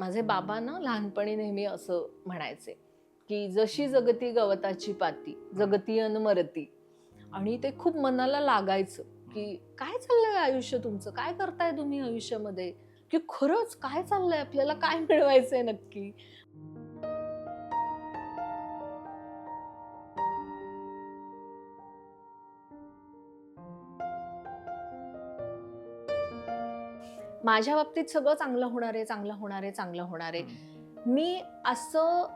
माझे बाबा ना लहानपणी नेहमी असं म्हणायचे की जशी जगती गवताची पाती जगती अन मरती. आणि ते खूप मनाला लागायचं की काय चाललंय आयुष्य तुमचं, काय करताय तुम्ही आयुष्यामध्ये, की खरंच काय चाललंय, आपल्याला काय मिळवायचंय नक्की. माझ्या बाबतीत सगळं चांगलं होणार आहे, चांगलं होणार आहे, चांगलं होणार आहे. मी असं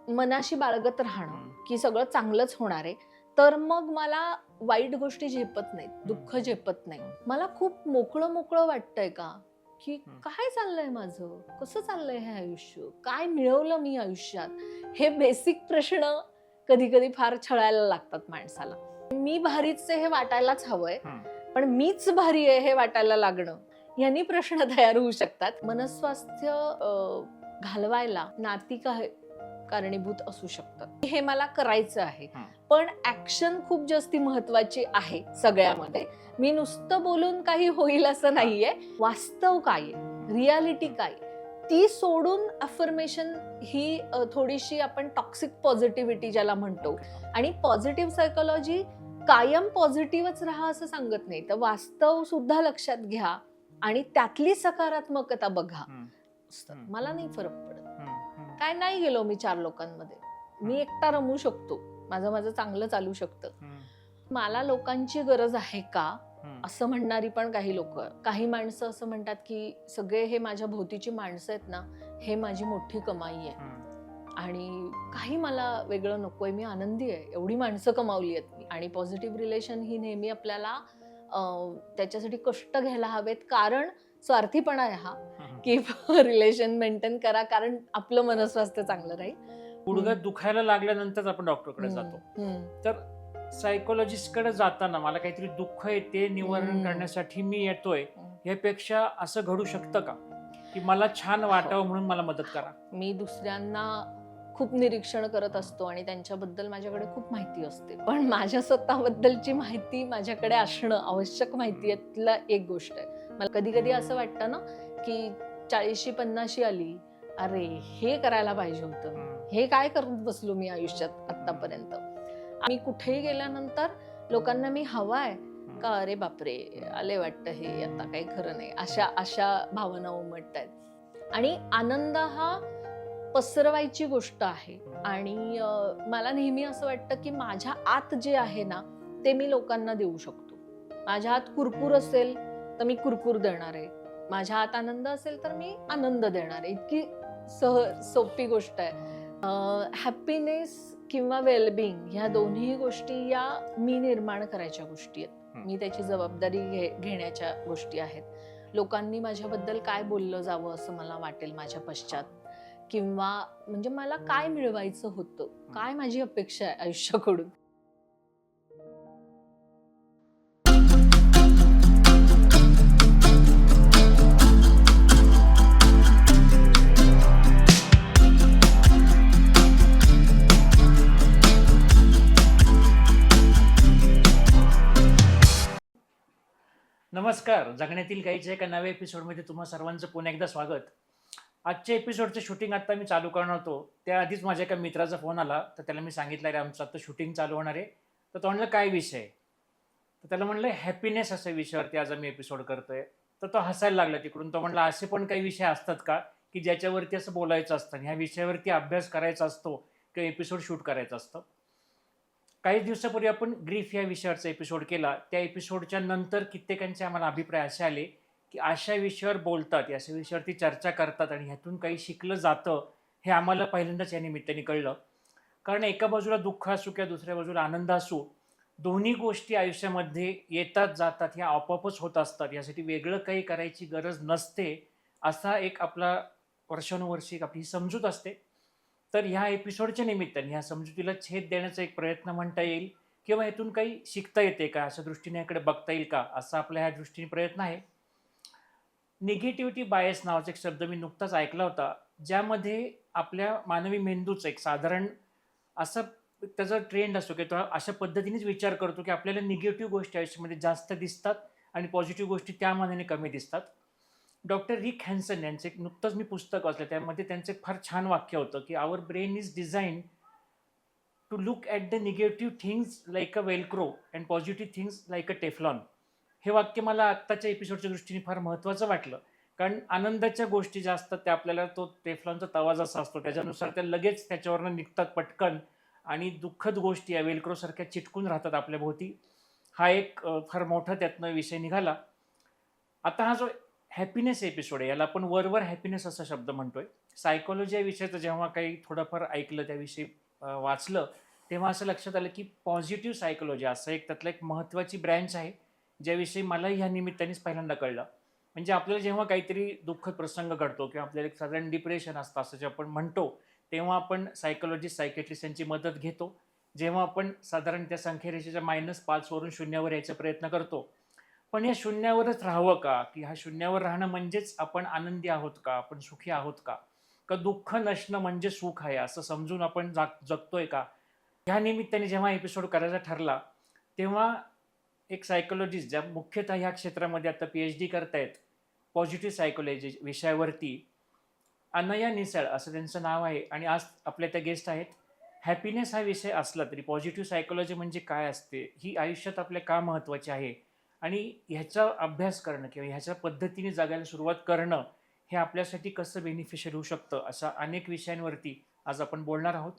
मनाशी बाळगत राहणं की सगळं चांगलंच होणार आहे, तर मग मला वाईट गोष्टी झेपत नाहीत, दुःख झेपत नाही. मला खूप मोकळं मोकळं वाटतंय का, की काय चाललंय माझं, कसं चाललंय हे आयुष्य, काय मिळवलं मी आयुष्यात. हे बेसिक प्रश्न कधी कधी फार छळायला लागतात माणसाला. मी भारीच आहे हे वाटायलाच हवंय, पण मीच भारी आहे हे वाटायला लागणं, यांनी प्रश्न तयार होऊ शकतात. मनस्वास्थ्य घालवायला नाती कारणीभूत असू शकतं. हे मला करायचं आहे, पण ऍक्शन खूप जास्ती महत्वाची आहे सगळ्यामध्ये. मी नुसतं बोलून काही होईल असं नाहीये. वास्तव काय, रियालिटी काय, ती सोडून अफर्मेशन ही थोडीशी आपण टॉक्सिक पॉझिटिव्हिटी ज्याला म्हणतो. आणि पॉझिटिव्ह सायकोलॉजी कायम पॉझिटिव्हच राहा असं सांगत नाही, तर वास्तव सुद्धा लक्षात घ्या आणि त्यातली सकारात्मकता बघा. मला नाही फरक पडत, काय नाही गेलो मी 4 लोकांमध्ये, मी एकटा रमू शकतो, माझं चांगलं चालू शकतं. मला लोकांची गरज आहे का असं म्हणणारी पण काही लोक, काही माणसं असं म्हणतात की सगळे हे माझ्या भोवतीची माणसं आहेत ना, हे माझी मोठी कमाई आहे. आणि काही मला वेगळं नकोय, मी आनंदी आहे, एवढी माणसं कमावली आहेत मी. आणि पॉझिटिव्ह रिलेशन ही नेहमी आपल्याला त्याच्यासाठी कष्ट घ्यायला हवेत, कारण स्वार्थीपणा आहे हा की रिलेशन मेंटेन करा, कारण आपलं मनस्वास्थ्य चांगलं राहील. गुडघ्यात दुखायला लागल्यानंतर आपण डॉक्टरकडे जातो. तर सायकोलॉजिस्ट कडे जाताना मला काहीतरी दुःख आहे ते निवारण करण्यासाठी मी येतोय, यापेक्षा असं घडू शकतं का की मला छान वाटावं म्हणून मला मदत करा? मी दुसऱ्यांना खूप निरीक्षण करत असतो आणि त्यांच्याबद्दल माझ्याकडे खूप माहिती असते, पण माझ्या स्वतःबद्दलची माहिती माझ्याकडे असणं आवश्यक माहिती यातला एक गोष्ट आहे. मला कधी कधी असं वाटतं ना की 40शी 50शी आली, अरे हे करायला पाहिजे होतं, हे काय करत बसलो मी आयुष्यात आतापर्यंत. मी कुठेही गेल्यानंतर लोकांना मी हवाय का, अरे बापरे आले वाटतं हे, आता काही खरं नाही, अशा अशा भावना उमटतायत. आणि आनंद हा पसरवायची गोष्ट आहे. आणि मला नेहमी असं वाटतं की माझ्या आत जे आहे ना ते मी लोकांना देऊ शकतो. माझ्या आत कुरकुर असेल तर मी कुरकुर देणार आहे, माझ्या आत आनंद असेल तर मी आनंद देणार आहे. इतकी सोपी गोष्ट आहे. हॅपीनेस किंवा वेलबिंग ह्या दोन्ही गोष्टी या मी निर्माण करायच्या गोष्टी आहेत, मी त्याची जबाबदारी घेण्याच्या गोष्टी आहेत. लोकांनी माझ्याबद्दल काय बोललं जावं असं मला वाटेल माझ्या पश्चात, किंवा म्हणजे मला काय मिळवायचं होतं, काय माझी अपेक्षा आहे आयुष्याकडून. नमस्कार, जगण्यातील काहीच्या एका नव्या एपिसोडमध्ये तुम्हा सर्वांचं पुन्हा एकदा स्वागत. आजच्या एपिसोडचं शूटिंग आता मी चालू करणार होतो, त्याआधीच माझ्या एका मित्राचा फोन आला. तर त्याला मी सांगितलं रे आमचं आता शूटिंग चालू होणार आहे. तर तो म्हणलं काय विषय, तर त्याला म्हणलं हॅपीनेस अशा विषयावरती आज आम्ही एपिसोड करतोय. तर तो हसायला लागला तिकडून. तो म्हणला असे पण काही विषय असतात का की ज्याच्यावरती असं बोलायचं असतं, ह्या विषयावरती अभ्यास करायचा असतो किंवा एपिसोड शूट करायचं असतं. काही दिवसापूर्वी आपण ग्रीफ या विषयावरचा एपिसोड केला. त्या एपिसोडच्या नंतर कित्येकांचे आम्हाला अभिप्राय असे आले की अशा विषयावर बोलतात, अशा विषयावरती चर्चा करतात आणि ह्यातून काही शिकलं जातं, हे आम्हाला पहिल्यांदाच या निमित्ताने कळलं. कारण एका बाजूला दुःख असू किंवा दुसऱ्या बाजूला आनंद असू, दोन्ही गोष्टी आयुष्यामध्ये येतात जातात, ह्या आपोआपच होत असतात, यासाठी वेगळं काही करायची गरज नसते, असा एक आपला वर्षानुवर्षी एक आपली समजूत असते. तर ह्या एपिसोडच्या निमित्ताने ह्या समजुतीला छेद देण्याचा एक प्रयत्न म्हणता येईल, किंवा यातून काही शिकता येते का, अशा दृष्टीने याकडे बघता येईल का, असा आपल्या ह्या दृष्टीने प्रयत्न आहे. निगेटिव्हिटी बायस नावाचा एक शब्द मी नुकताच ऐकला होता, ज्यामध्ये आपल्या मानवी मेंदूचं एक साधारण असं त्याचा ट्रेंड असतो की तो अशा पद्धतीनेच विचार करतो की आपल्याला निगेटिव्ह गोष्टी आयुष्यामध्ये जास्त दिसतात आणि पॉझिटिव्ह गोष्टी त्या मानाने कमी दिसतात. डॉक्टर रिक हॅन्सन यांचं एक नुकतंच मी पुस्तक वाचलं, त्यामध्ये त्यांचं एक फार छान वाक्य होतं की our brain is designed to look at the negative things like a Velcro and positive things like a Teflon. हे वाक्य मला आत्ताच्या एपिसोडच्या दृष्टीने फार महत्त्वाचं वाटलं, कारण आनंदाच्या गोष्टी ज्या असतात त्या आपल्याला तो टेफ्लॉनचा तवा जसा असतो त्याच्यानुसार त्या लगेच त्याच्यावरनं निघतात पटकन, आणि दुःखद गोष्टी या वेलक्रोसारख्या चिटकून राहतात आपल्या भोवती. हा एक फार मोठा त्यातनं विषय निघाला. आता हा जो हॅपीनेस एपिसोड आहे याला आपण वरवर हॅपीनेस असा शब्द म्हणतोय. सायकोलॉजी या विषयाचं जेव्हा काही थोडंफार ऐकलं, त्याविषयी वाचलं, तेव्हा असं लक्षात आलं की पॉझिटिव्ह सायकोलॉजी असं एक त्यातलं एक महत्त्वाची ब्रँच आहे, ज्याविषयी मलाही ह्या निमित्तानेच पहिल्यांदा कळलं. म्हणजे आपल्याला जेव्हा काहीतरी दुःखद प्रसंग घडतो किंवा आपल्याला एक साधारण डिप्रेशन असतं असं जे आपण म्हणतो, तेव्हा आपण सायकोलॉजिस्ट, सायकेट्रिस्ट यांची मदत घेतो. जेव्हा आपण साधारण त्या संख्यारेषेच्या -5 वरून शून्यावर यायचा प्रयत्न करतो, पण या शून्यावरच राहावं का? की हा शून्यावर राहणं म्हणजेच आपण आनंदी आहोत का? आपण सुखी आहोत का? का दुःख नसणं म्हणजे सुख आहे असं समजून आपण जगतोय का? ह्या निमित्ताने जेव्हा एपिसोड करायचा ठरला, तेव्हा एक सायकोलॉजिस्ट ज्या मुख्यतः ह्या क्षेत्रामध्ये आता PhD करतायत, पॉझिटिव्ह सायकोलॉजी विषयावरती, अनया निसळ असं त्यांचं नाव आहे, आणि आज आपल्या त्या गेस्ट आहेत. हॅपीनेस हा विषय असला तरी पॉझिटिव्ह सायकोलॉजी म्हणजे काय असते, ही आयुष्यात आपल्या का महत्त्वाची आहे, आणि ह्याचा अभ्यास करणं किंवा ह्याच्या पद्धतीने जगायला सुरुवात करणं हे आपल्यासाठी कसं बेनिफिशियल होऊ शकतं, अशा अनेक विषयांवरती आज आपण बोलणार आहोत.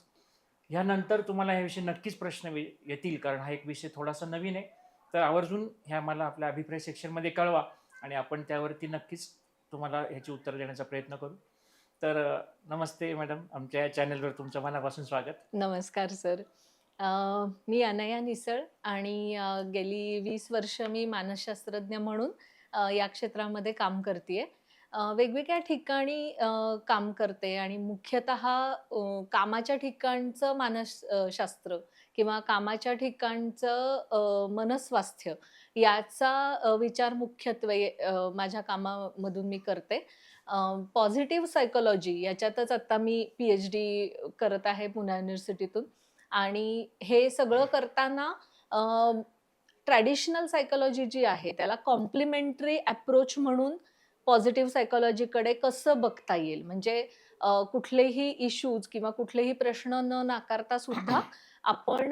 ह्यानंतर तुम्हाला ह्याविषयी नक्कीच प्रश्न येतील, कारण हा एक विषय थोडासा नवीन आहे. तर आवर्जून ह्या मला आपल्या अभिप्राय सेक्शनमध्ये कळवा, आणि आपण त्यावरती नक्कीच तुम्हाला ह्याची उत्तर देण्याचा प्रयत्न करू. तर नमस्ते मॅडम, आमच्या या चॅनलवर तुमचं मनापासून स्वागत. नमस्कार सर. मी अनया निसळ आणि गेली 20 वर्ष मी मानसशास्त्रज्ञ म्हणून या क्षेत्रामध्ये काम करते. वेगवेगळ्या ठिकाणी काम करते आणि मुख्यतः कामाच्या ठिकाणचं शास्त्र किंवा कामाच्या ठिकाणचं मनस्वास्थ्य याचा विचार मुख्यत्वे माझ्या कामामधून मी करते. पॉझिटिव्ह सायकॉलॉजी याच्यातच आता मी PhD करत आहे पुणे युनिव्हर्सिटीतून. आणि हे सगळं करताना ट्रॅडिशनल सायकॉलॉजी जी आहे त्याला कॉम्प्लिमेंटरी अप्रोच म्हणून पॉझिटिव्ह सायकॉलॉजीकडे कसं बघता येईल, म्हणजे कुठलेही इश्यूज किंवा कुठलेही प्रश्न न नाकारता सुद्धा आपण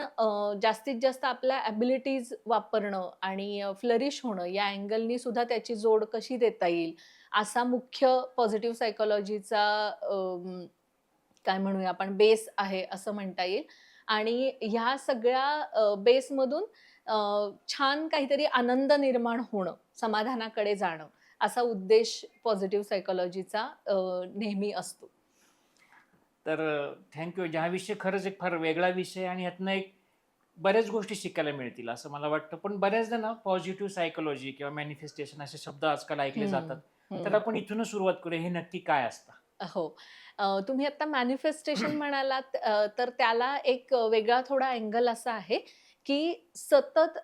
जास्तीत जास्त आपल्या ॲबिलिटीज वापरणं आणि फ्लरिश होणं या अँगलनी सुद्धा त्याची जोड कशी देता येईल, असा मुख्य पॉझिटिव्ह सायकॉलॉजीचा काय म्हणूया आपण बेस आहे असं म्हणता येईल. आणि ह्या सगळ्या बेसमधून छान काहीतरी आनंद निर्माण होणं, समाधानाकडे जाणं, असा उद्देश पॉझिटिव्ह सायकॉलॉजीचा नेहमी असतो. तर थँक्यू. हा विषय खरंच एक फार वेगळा विषय, आणि ह्यातनं एक बऱ्याच गोष्टी शिकायला मिळतील असं मला वाटतं. पण बऱ्याचदा ना पॉझिटिव्ह सायकॉलॉजी किंवा मॅनिफेस्टेशन असे शब्द आजकाल ऐकले जातात. तर आपण इथूनच सुरुवात करूया, हे नक्की काय असतं? हो. तुम्ही आता मॅनिफेस्टेशन म्हणालात, तर त्याला एक वेगळा थोडा अँगल असा आहे, की सतत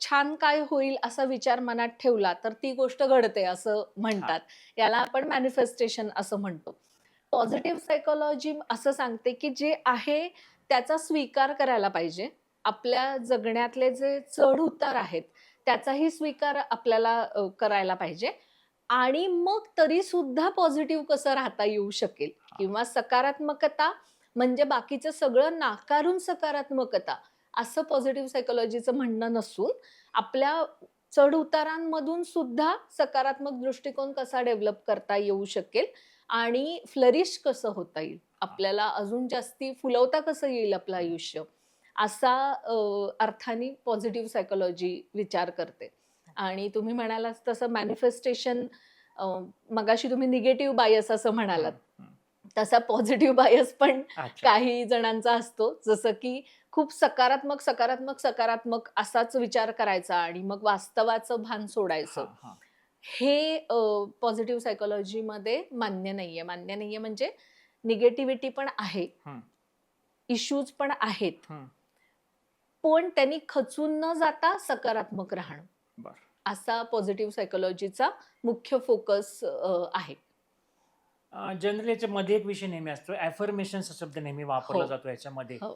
छान काय होईल असा विचार मनात ठेवला तर ती गोष्ट घडते असं म्हणतात. याला आपण मॅनिफेस्टेशन असं म्हणतो. पॉझिटिव्ह सायकॉलॉजी असं सांगते, की जे आहे त्याचा स्वीकार करायला पाहिजे. आपल्या जगण्यातले जे चढ-उतार आहेत, त्याचाही स्वीकार आपल्याला करायला पाहिजे. आणि मग तरीसुद्धा पॉझिटिव्ह कसं राहता येऊ शकेल किंवा सकारात्मकता म्हणजे बाकीचं सगळं नाकारून सकारात्मकता, असं पॉझिटिव्ह सायकॉलॉजीचं म्हणणं नसून आपल्या चढ-उतारांमधून सुद्धा सकारात्मक दृष्टिकोन कसा डेव्हलप करता येऊ शकेल आणि फ्लरिश कसं होता येईल, आपल्याला अजून जास्ती फुलवता कसं येईल आपलं आयुष्य, असा अर्थाने पॉझिटिव्ह सायकॉलॉजी विचार करते. आणि तुम्ही म्हणालात तसं मॅनिफेस्टेशन, मगाशी तुम्ही निगेटिव्ह बायस असं म्हणालात, तसा पॉझिटिव्ह बायस पण अच्छा. काही जणांचा असतो. जसं की खूप सकारात्मक, सकारात्मक, सकारात्मक असाच विचार करायचा आणि मग वास्तवाचं भान सोडायचं. हां. हे पॉझिटिव्ह सायकॉलॉजीमध्ये मान्य नाहीये. मान्य नाहीये म्हणजे निगेटिव्हिटी पण आहे, इश्यूज पण आहेत, पण त्यांनी खचून न जाता सकारात्मक राहणं, बरं. असा पॉझिटिव्ह सायकॉलॉजीचा मुख्य फोकस आहे. जनरली याच्यामध्ये एक विषय नेहमी असतो, ॲफर्मेशन्स हा शब्द नेहमी वापरला हो. जातो याच्यामध्ये. हो.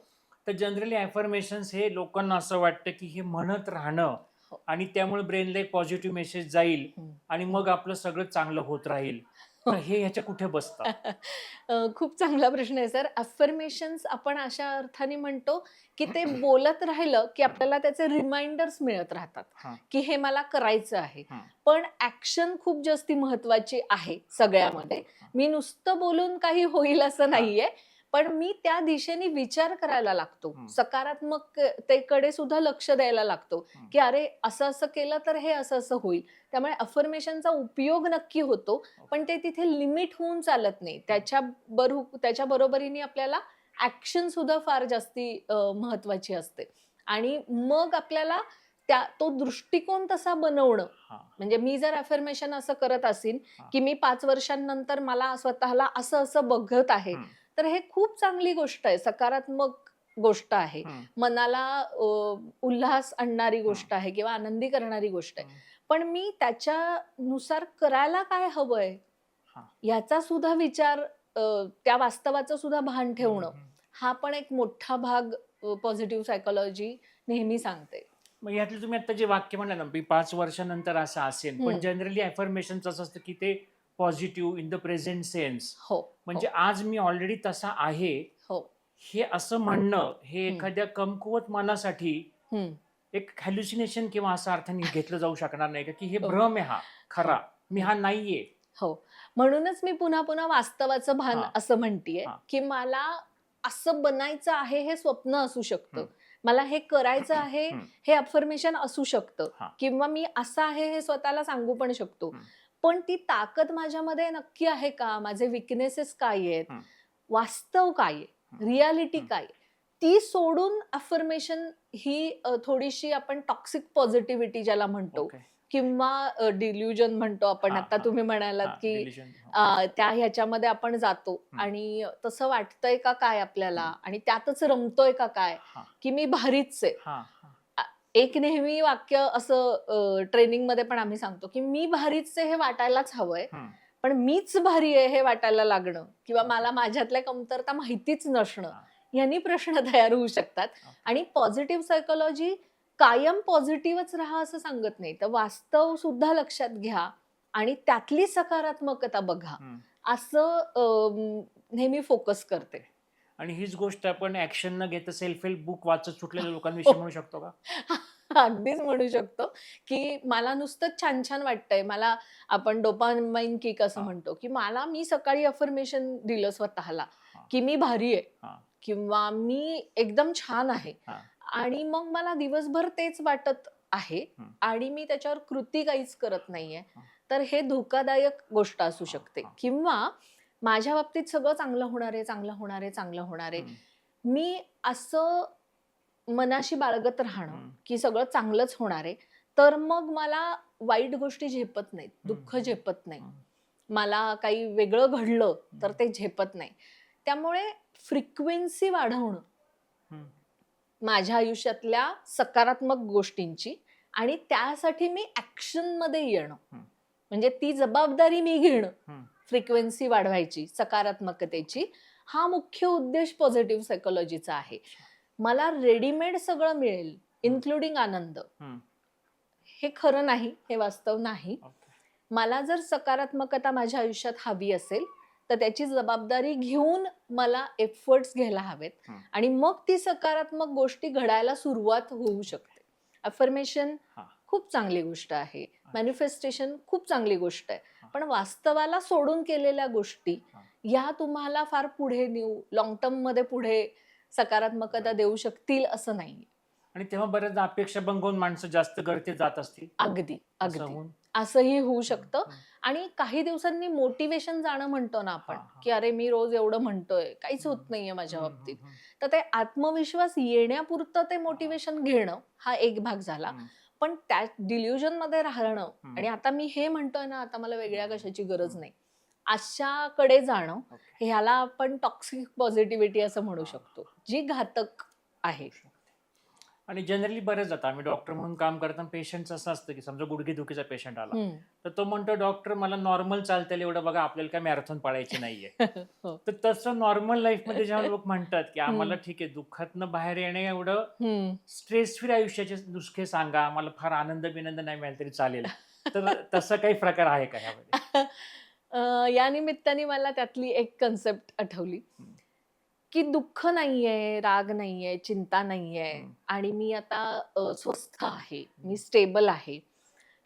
तर जनरली ॲफर्मेशन्स हे लोकांना असं वाटतं की हे म्हणत राहणं हो. आणि त्यामुळे ब्रेनला एक पॉझिटिव्ह मेसेज जाईल हम्म. आणि मग आपलं सगळं चांगलं होत राहील. तर हे ह्याच्या कुठे बसतं? खूप चांगला प्रश्न आहे सर. अफर्मेशन्स आपण अशा अर्थाने म्हणतो, की ते बोलत राहिलं, की आपल्याला त्याचे रिमाइंडर्स मिळत राहतात, हां, की हे मला करायचं आहे. हां, पण ॲक्शन खूप जास्ती महत्त्वाची आहे सगळ्यामध्ये. हां, मी नुसतं बोलून काही होईल असं हां. नाहीये. पण मी त्या दिशेने विचार करायला लागतो. हं. सकारात्मकतेकडे सुद्धा लक्ष द्यायला लागतो, हं. की अरे असं केलं तर हे असं होईल. त्यामुळे अफर्मेशनचा उपयोग नक्की होतो. पण ते तिथे लिमिट होऊन चालत नाही. त्याच्या बरोबरीने आपल्याला ॲक्शन सुद्धा फार जास्ती महत्त्वाची असते. आणि मग आपल्याला तो दृष्टिकोन तसा बनवणं. हां, म्हणजे मी जर अफर्मेशन असं करत असीन, हां. की मी 5 वर्षांनंतर मला स्वतःला असं बघत आहे. हं, तर हे खूप चांगली गोष्ट आहे. सकारात्मक गोष्ट आहे. हं, मनाला उल्हास आणणारी गोष्ट आहे किंवा आनंदी करणारी गोष्ट आहे. हं. पण मी त्याच्यानुसार करायला काय हवंय? हां. याचा सुद्धा विचार त्या वास्तवाचं सुद्धा भान हं, ठेवणं, हं. हा पण एक मोठा भाग पॉझिटिव्ह सायकॉलॉजी नेहमी सांगते. मग यातलं तुम्ही आता जे वाक्य म्हणलं ना, मी 5 वर्षानंतर असं असेन. पण हं. जनरली अफर्मेशनचं असं असतं, की ते positive in the present sense. हो, म्हणजे हो, आज मी ऑलरेडी तसा आहे, हो. हे असं म्हणणं हे हं, एखाद्या कमकुवत मनासाठी हं. एक हॅल्युसिनेशन किंवा असा अर्थाने घेतलं जाऊ शकणार नाही का, की हे हो, भ्रम आहे हा हो, खरा. मी हं. हा नाहीये. हो. म्हणूनच मी पुन्हा वास्तवाचं भान हां, असं म्हणतीये, हां. की मला असं बनायचं आहे हे स्वप्न असू शकतं. हं. मला हे करायचं आहे हं. हे अफर्मेशन असू शकतं हां. किंवा मी असं आहे हे स्वतःला सांगू पण शकतो. हं. पण ती ताकद माझ्यामध्ये नक्की आहे का? माझे वीकनेसेस काय आहेत? हं. वास्तव काय आहे? हं. रिॲलिटी हं. काय आहे? ती सोडून अफर्मेशन ही थोडीशी आपण टॉक्सिक पॉझिटिव्हिटी ज्याला म्हणतो ओके. किंवा डिल्युजन म्हणतो आपण. हां, आता हां. तुम्ही म्हणालात, हां, की डिलिजन. हो. त्या ह्याच्यामध्ये आपण जातो हं. आणि तसं वाटतंय का काय आपल्याला हं. आणि त्यातच रमतोय का काय, हां, की मी भारीच आहे. हां, हां. अ, एक नेहमी वाक्य असं ट्रेनिंगमध्ये पण आम्ही सांगतो, की मी भारीच आहे हे वाटायलाच हवंय. हं. पण मीच भारी आहे हे वाटायला लागणं किंवा ओके. मला माझ्यातल्या कमतरता माहितीच नसणं, हां, यांनी प्रश्न तयार होऊ शकतात. ओके. आणि पॉझिटिव्ह सायकॉलॉजी कायम पॉझिटिव्हच राहा असं सांगत नाही. तर वास्तव सुद्धा लक्षात घ्या आणि त्यातली सकारात्मकता बघा, हं. असं नेहमी फोकस करते. आणि हीच गोष्ट आपण ॲक्शन न घेता सेल्फ हेल्प बुक वाचत सुटलेल्या लोकांविषयी हो. म्हणू शकतो का? अगदीच म्हणू शकतो, की मला नुसतंच छान-छान वाटतंय. मला आपण डोपामाइन किक असं हां, म्हणतो, की मी सकाळी अफर्मेशन दिलं स्वतःला, हां, की मी भारी आहे हां, किंवा मी एकदम छान आहे. हां. आणि मग मला दिवसभर तेच वाटत आहे हं. आणि मी त्याच्यावर कृती काहीच करत नाहीये. हां, तर हे धोकादायक गोष्ट असू हां, शकते हां. किंवा माझ्या बाबतीत सगळं चांगलं होणार आहे, चांगलं होणार आहे, चांगलं होणार आहे. हं, मी असं मनाशी बाळगत राहणं, हं, की सगळं चांगलंच होणार आहे. तर मग मला वाईट गोष्टी झेपत नाहीत, हं, दुःख हं, झेपत नाही. हं, मला काही वेगळं घडलं तर हं, ते झेपत नाही. त्यामुळे फ्रिक्वेन्सी वाढवणं हं, माझ्या आयुष्यातल्या सकारात्मक गोष्टींची आणि त्यासाठी मी ॲक्शनमध्ये येणं. हं, म्हणजे ती जबाबदारी मी घेणं, हं. फ्रिक्वेन्सी वाढवायची, सकारात्मकतेची. हा मुख्य उद्देश पॉझिटिव्ह सायकॉलॉजीचा आहे. अच्छा. मला रेडीमेड सगळं मिळेल, हं, इन्क्लुडिंग आनंद. हं. हे खरं नाही, हे वास्तव नाही. ओके. मला जर सकारात्मकता माझ्या आयुष्यात हवी असेल, तर त्याची जबाबदारी घेऊन मला एफर्ट्स घ्यायला हवेत हं. आणि मग ती सकारात्मक गोष्टी घडायला सुरुवात होऊ शकते. अफर्मेशन हां, खूप चांगली गोष्ट आहे. अच्छा. मॅनिफेस्टेशन खूप चांगली गोष्ट आहे. हां, पण वास्तवाला सोडून केलेल्या गोष्टी हां. ह्या तुम्हाला फार पुढे नेऊ, लाँग टर्ममध्ये पुढे सकारात्मकता देऊ शकतील असं नाहीये. आणि तेव्हा बऱ्याचदा अपेक्षा बंगवून माणसं जास्त गळती जात असतील. अगदी, असं अगदी. होऊन असंही होऊ हं, शकतं हं. आणि काही दिवसांनी मोटिव्हेशन जाणं म्हणतो ना आपण, हां, हां. की "अरे, मी रोज एवढं म्हणतोय, काहीच हं, होत नाहीये माझ्या हं, हं, बाबतीत." हं. तर ते आत्मविश्वास येण्यापुरतं ते हां, मोटिव्हेशन घेणं हा एक भाग झाला. हं, पण त्या डिल्युजनमध्ये राहणं हं, आणि आता मी हे म्हणतोय ना, आता मला वेगळ्या हं, कशाची गरज हं. नाही. अशाकडे जाणं, ओके. ह्याला आपण टॉक्सिक पॉझिटिव्हिटी असं म्हणू हां, शकतो, जी घातक आहे. होऊ शकते. आणि जनरली बरेच जातं आम्ही डॉक्टर म्हणून काम करताना पेशंटचं असं असतं की समजा गुडघेदुखीचा पेशंट आला हम्म. तर तो म्हणतो डॉक्टर मला नॉर्मल चालता येईल एवढं बघा, आपल्याला काय मॅरेथॉन पाळायची नाहीये. हो. तर तसं नॉर्मल लाईफमध्ये जेव्हा लोक म्हणतात की आम्हाला हम्म. ठीक आहे दुःखातनं बाहेर येणे एवढं हम्म. स्ट्रेस फ्री आयुष्याचे नुसके सांगा, मला फार आनंद बिनंद नाही मिळाला तरी चालेल, तर तसा काही प्रकार आहे का ह्यामध्ये? या निमित्ताने मला त्यातली एक कन्सेप्ट आठवली हम्म. की दुःख नाहीये, राग नाहीये, चिंता नाहीये हम्म. आणि मी आता स्वस्थ आहे, मी स्टेबल आहे.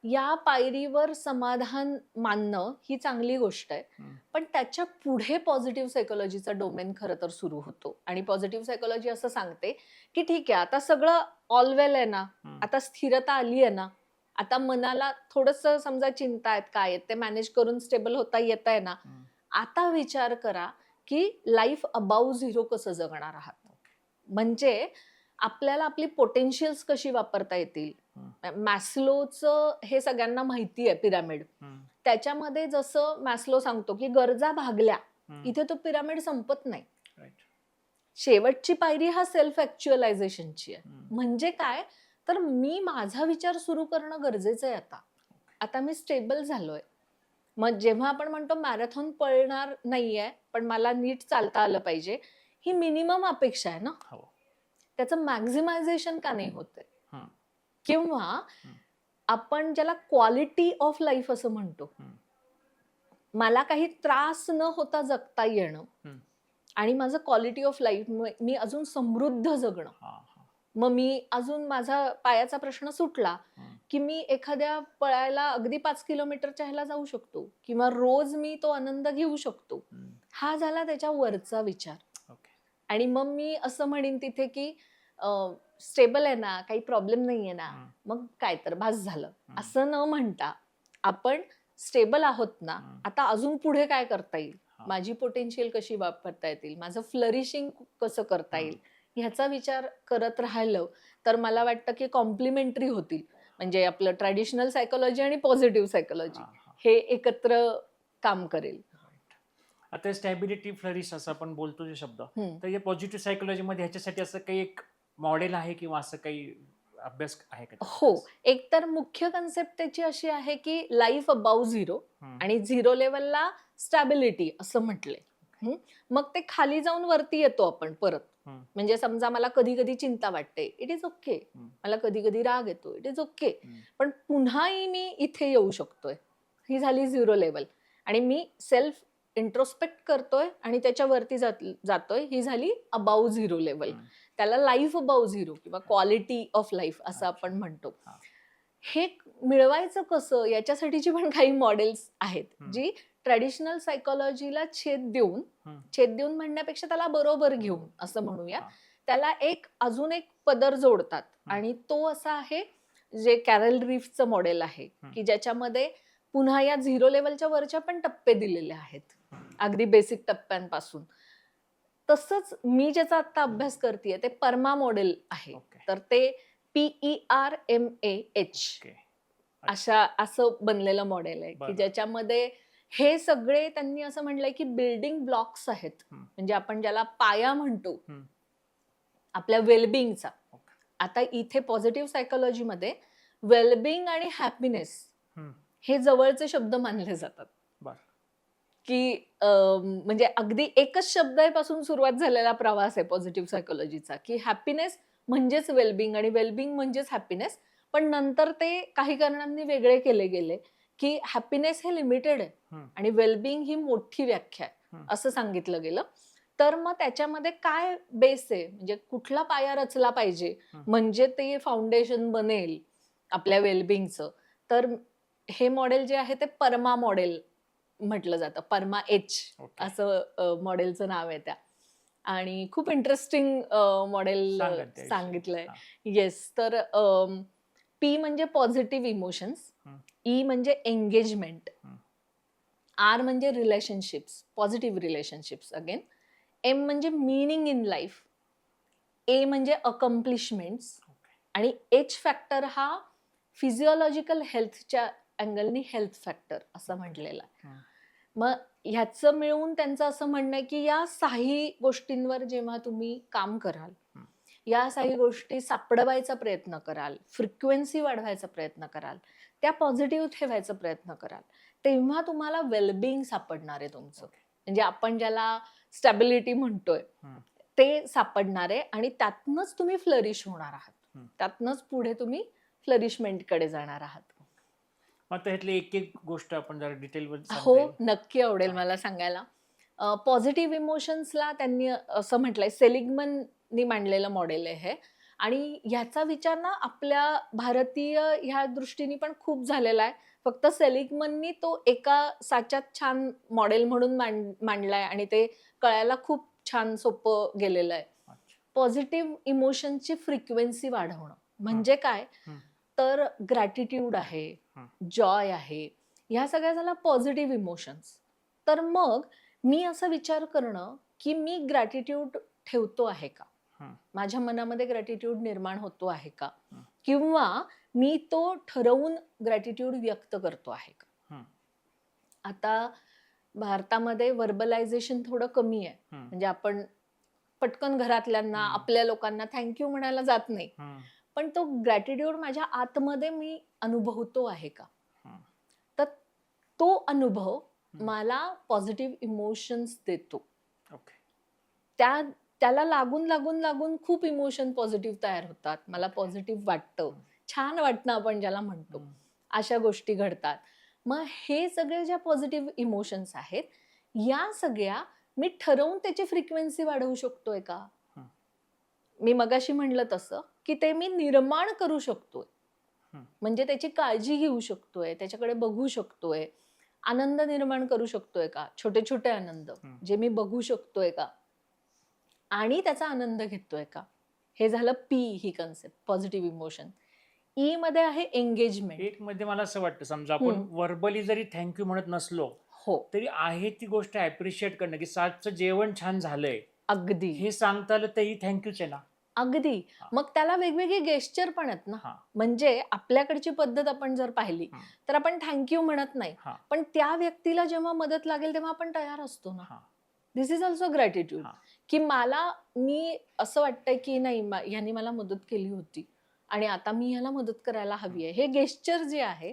या पायरीवर समाधान मानणं ही चांगली गोष्ट आहे. हम्म. पण त्याच्या पुढे पॉझिटिव्ह सायकोलॉजीचा डोमेन खरं तर सुरू होतो आणि पॉझिटिव्ह सायकोलॉजी असं सांगते की ठीक आहे, आता सगळं ऑल वेल आहे ना, हम्म. आता स्थिरता आली आहे ना, आता मनाला थोडंसं समजा चिंता आहेत, काय आहेत ते मॅनेज करून स्टेबल होता येत आहे ना, हम्म. आता विचार करा की लाईफ अबाव झिरो कसं जगणार आहात. म्हणजे आपल्याला आपली पोटेन्शियल्स कशी वापरता येतील. मॅस्लोचं हे सगळ्यांना माहिती आहे पिरामिड. हम्म. त्याच्यामध्ये जसं मॅस्लो सांगतो की गरजा भागल्या, हम्म. इथे तो पिरामिड संपत नाही. Right. शेवटची पायरी हा सेल्फ ऍक्च्युअलायझेशनची आहे. हम्म. म्हणजे काय, तर मी माझा विचार सुरू करणं गरजेचं आहे. आता मी स्टेबल झालोय. मग जेव्हा आपण म्हणतो मॅरेथॉन पळणार नाहीये पण मला नीट चालता आलं पाहिजे, ही मिनिमम अपेक्षा आहे ना. हो. त्याचं मॅक्झिमायझेशन का नाही होत आहे? हम्म. किंवा आपण ज्याला क्वालिटी ऑफ लाईफ असं म्हणतो, मला काही त्रास न होता जगता येणं हम्म. आणि माझं क्वालिटी ऑफ लाईफ, मी अजून समृद्ध जगणं. हा, हा. मग मी अजून माझा पायाचा प्रश्न सुटला की मी एखाद्या पळायला अगदी 5 किलोमीटरच्या ह्याला जाऊ शकतो किंवा रोज मी तो आनंद घेऊ शकतो. हम्म. हा झाला त्याच्या वरचा विचार. Okay. आणि मग मी असं म्हणेन तिथे की स्टेबल आहे ना, काही प्रॉब्लेम नाहीये ना, मग काय तर भास झालं असं न म्हणता आपण स्टेबल आहोत ना, आता अजून पुढे काय करता येईल, माझी पोटेन्शियल कशी वापरता येतील, माझं फ्लरिशिंग कसं करता येईल, ह्याचा विचार करत राहिलं तर मला वाटतं की कॉम्प्लिमेंटरी होतील. म्हणजे आपलं ट्रॅडिशनल सायकोलॉजी आणि पॉझिटिव्ह सायकोलॉजी हे एकत्र काम करेल. आता स्टॅबिलिटी फ्लरिश असं आपण बोलतो जे शब्द, तर या पॉझिटिव्ह सायकोलॉजी मध्ये ह्याच्यासाठी असं काही एक मॉडेल आहे किंवा असं काही अभ्यास आहे का? हो, एक तर मुख्य कन्सेप्ट त्याची अशी आहे की लाईफ अबाव झिरो आणि झिरो लेवलला स्टॅबिलिटी असं म्हटलंय. मग ते खाली जाऊन वरती येतो आपण परत. म्हणजे समजा मला कधी कधी चिंता वाटते, इट इज ओके. मला कधी कधी राग येतो, इट इज ओके. पण पुन्हाही मी इथे येऊ शकतोय. ही झाली झिरो लेवल आणि मी सेल्फ इंट्रोस्पेक्ट करतोय आणि त्याच्यावरती जातोय, ही झाली अबाव झिरो लेवल. त्याला लाईफ अबाव झिरो किंवा क्वालिटी ऑफ लाईफ असं आपण म्हणतो. हे मिळवायचं कसं, याच्यासाठीची पण काही मॉडेल्स आहेत जी ट्रॅडिशनल सायकोलॉजीला छेद देऊन म्हणण्यापेक्षा त्याला बरोबर घेऊन असं म्हणूया, त्याला अजून एक पदर जोडतात आणि तो असा आहे जे कॅरल रीफचं मॉडेल आहे की ज्याच्यामध्ये पुन्हा या झिरो लेवलच्या वरच्या पण टप्पे दिलेले आहेत, अगदी बेसिक टप्प्यांपासून. तसंच मी ज्याचा आता अभ्यास करतेय ते परमा मॉडेल आहे. तर ते PERMAH असं बनलेलं मॉडेल आहे की ज्याच्यामध्ये हे सगळे त्यांनी असं म्हणलंय की बिल्डिंग ब्लॉक्स आहेत. म्हणजे आपण ज्याला पाया म्हणतो आपल्या वेलबिंगचा. आता इथे पॉझिटिव्ह सायकोलॉजीमध्ये वेलबिंग आणि हॅपीनेस हे जवळचे शब्द मानले जातात. की म्हणजे अगदी एकच शब्दापासून सुरुवात झालेला प्रवास आहे पॉझिटिव्ह सायकोलॉजीचा, की हॅपीनेस म्हणजेच वेलबिंग आणि वेलबिंग म्हणजेच हॅपीनेस. पण नंतर ते काही कारणांनी वेगळे केले गेले की हॅपीनेस हे लिमिटेड आहे आणि वेलबिंग ही मोठी व्याख्या आहे असं सांगितलं गेलं. तर मग त्याच्यामध्ये काय बेस आहे, म्हणजे कुठला पाया रचला पाहिजे म्हणजे ते फाउंडेशन बनेल आपल्या वेलबिंगचं. तर हे मॉडेल जे आहे ते परमा मॉडेल म्हटलं जातं. परमा एच असं मॉडेलचं नाव आहे त्या. आणि खूप इंटरेस्टिंग मॉडेल सांगितलंय. येस. तर P म्हणजे पॉझिटिव्ह इमोशन्स, E म्हणजे एंगेजमेंट, R म्हणजे relationships, positive relationships again, M म्हणजे मीनिंग इन लाईफ, A म्हणजे अकम्प्लिशमेंट्स आणि H फॅक्टर हा फिजिओलॉजिकल हेल्थच्या अँगलनी हेल्थ फॅक्टर असं म्हटलेलं आहे. मग ह्याचं मिळून त्यांचं असं म्हणणं आहे की या 6 गोष्टींवर जेव्हा तुम्ही काम कराल या काही गोष्टी सापडवायचा प्रयत्न कराल, फ्रिक्वेन्सी वाढवायचा प्रयत्न कराल, त्या पॉझिटिव्ह ठेवायचा प्रयत्न कराल, तेव्हा तुम्हाला वेलबिंग सापडणार आहे तुमचं. म्हणजे आपण ज्याला स्टॅबिलिटी म्हणतोय ते सापडणार आहे आणि त्यातनंच तुम्ही फ्लरिश होणार आहात. त्यातनंच पुढे तुम्ही फ्लरिशमेंटकडे जाणार आहात. मग त्यातली एक एक गोष्ट आपण जरा डिटेल हो, नक्की आवडेल मला सांगायला. पॉझिटिव्ह इमोशन्सला त्यांनी असं म्हटलंय, सेलिग्मननी मांडलेलं मॉडेल आहे हे. आणि ह्याचा विचार ना आपल्या भारतीय ह्या दृष्टीने पण खूप झालेला आहे. फक्त सेलिग्मननी तो एका साच्यात छान मॉडेल म्हणून मांडलाय आणि ते कळायला खूप छान सोपं गेलेलं आहे. पॉझिटिव्ह इमोशनची फ्रिक्वेन्सी वाढवणं म्हणजे काय, तर ग्रॅटिट्यूड आहे, जॉय आहे, ह्या सगळ्या झाल्या पॉझिटिव्ह इमोशन्स. तर मग मी असा विचार करणं की मी ग्रॅटिट्यूड ठेवतो आहे का, माझ्या मनामध्ये ग्रॅटिट्यूड निर्माण होतो आहे का, किंवा मी तो ठरवून ग्रॅटिट्यूड व्यक्त करतो आहे का. आता भारतामध्ये वर्बलायझेशन थोडं कमी आहे. म्हणजे आपण पटकन घरातल्यांना, आपल्या लोकांना थँक्यू म्हणायला जात नाही. पण तो ग्रॅटिट्यूड माझ्या आतमध्ये मी अनुभवतो आहे का. तर तो अनुभव मला पॉझिटिव्ह इमोशन्स देतो. त्याला लागून लागून लागून खूप इमोशन पॉझिटिव्ह तयार होतात. मला पॉझिटिव्ह वाटतं, छान वाटणं आपण ज्याला म्हणतो, अशा गोष्टी घडतात. मग हे सगळे ज्या पॉझिटिव्ह इमोशन्स आहेत, या सगळ्या मी ठरवून त्याची फ्रिक्वेन्सी वाढवू शकतोय का. मी मगाशी म्हणलं तसं की ते मी निर्माण करू शकतोय. म्हणजे त्याची काळजी घेऊ शकतोय, त्याच्याकडे बघू शकतोय, आनंद निर्माण करू शकतोय का, छोटे छोटे आनंद जे मी बघू शकतोय का आणि त्याचा आनंद घेतोय का. हे झालं पी, ही कन्सेप्ट पॉझिटिव्ह इमोशन. ई मध्ये आहे एंगेजमेंट. एक मध्ये मला असं वाटतं, समजा आपण वर्बली जरी थँक्यू म्हणत नसलो तरी आहे ती गोष्ट ऍप्रिशिएट करणं, की साजचं जेवण छान झालंय, अगदी हे सांगता आलं तरी थँक्यूच आहे ना. अगदी. मग त्याला वेगवेगळे गेस्चर पण आहेत ना. म्हणजे आपल्याकडची पद्धत आपण जर पाहिली तर आपण थँक्यू म्हणत नाही, पण त्या व्यक्तीला जेव्हा मदत लागेल तेव्हा आपण तयार असतो ना. दिस इज ऑल्सो ग्रॅटिट्यूड. की मी असं वाटतंय की नाही, ह्यानी मला मदत केली होती आणि आता मी ह्याला मदत करायला हवी आहे. हे गेस्चर जे आहे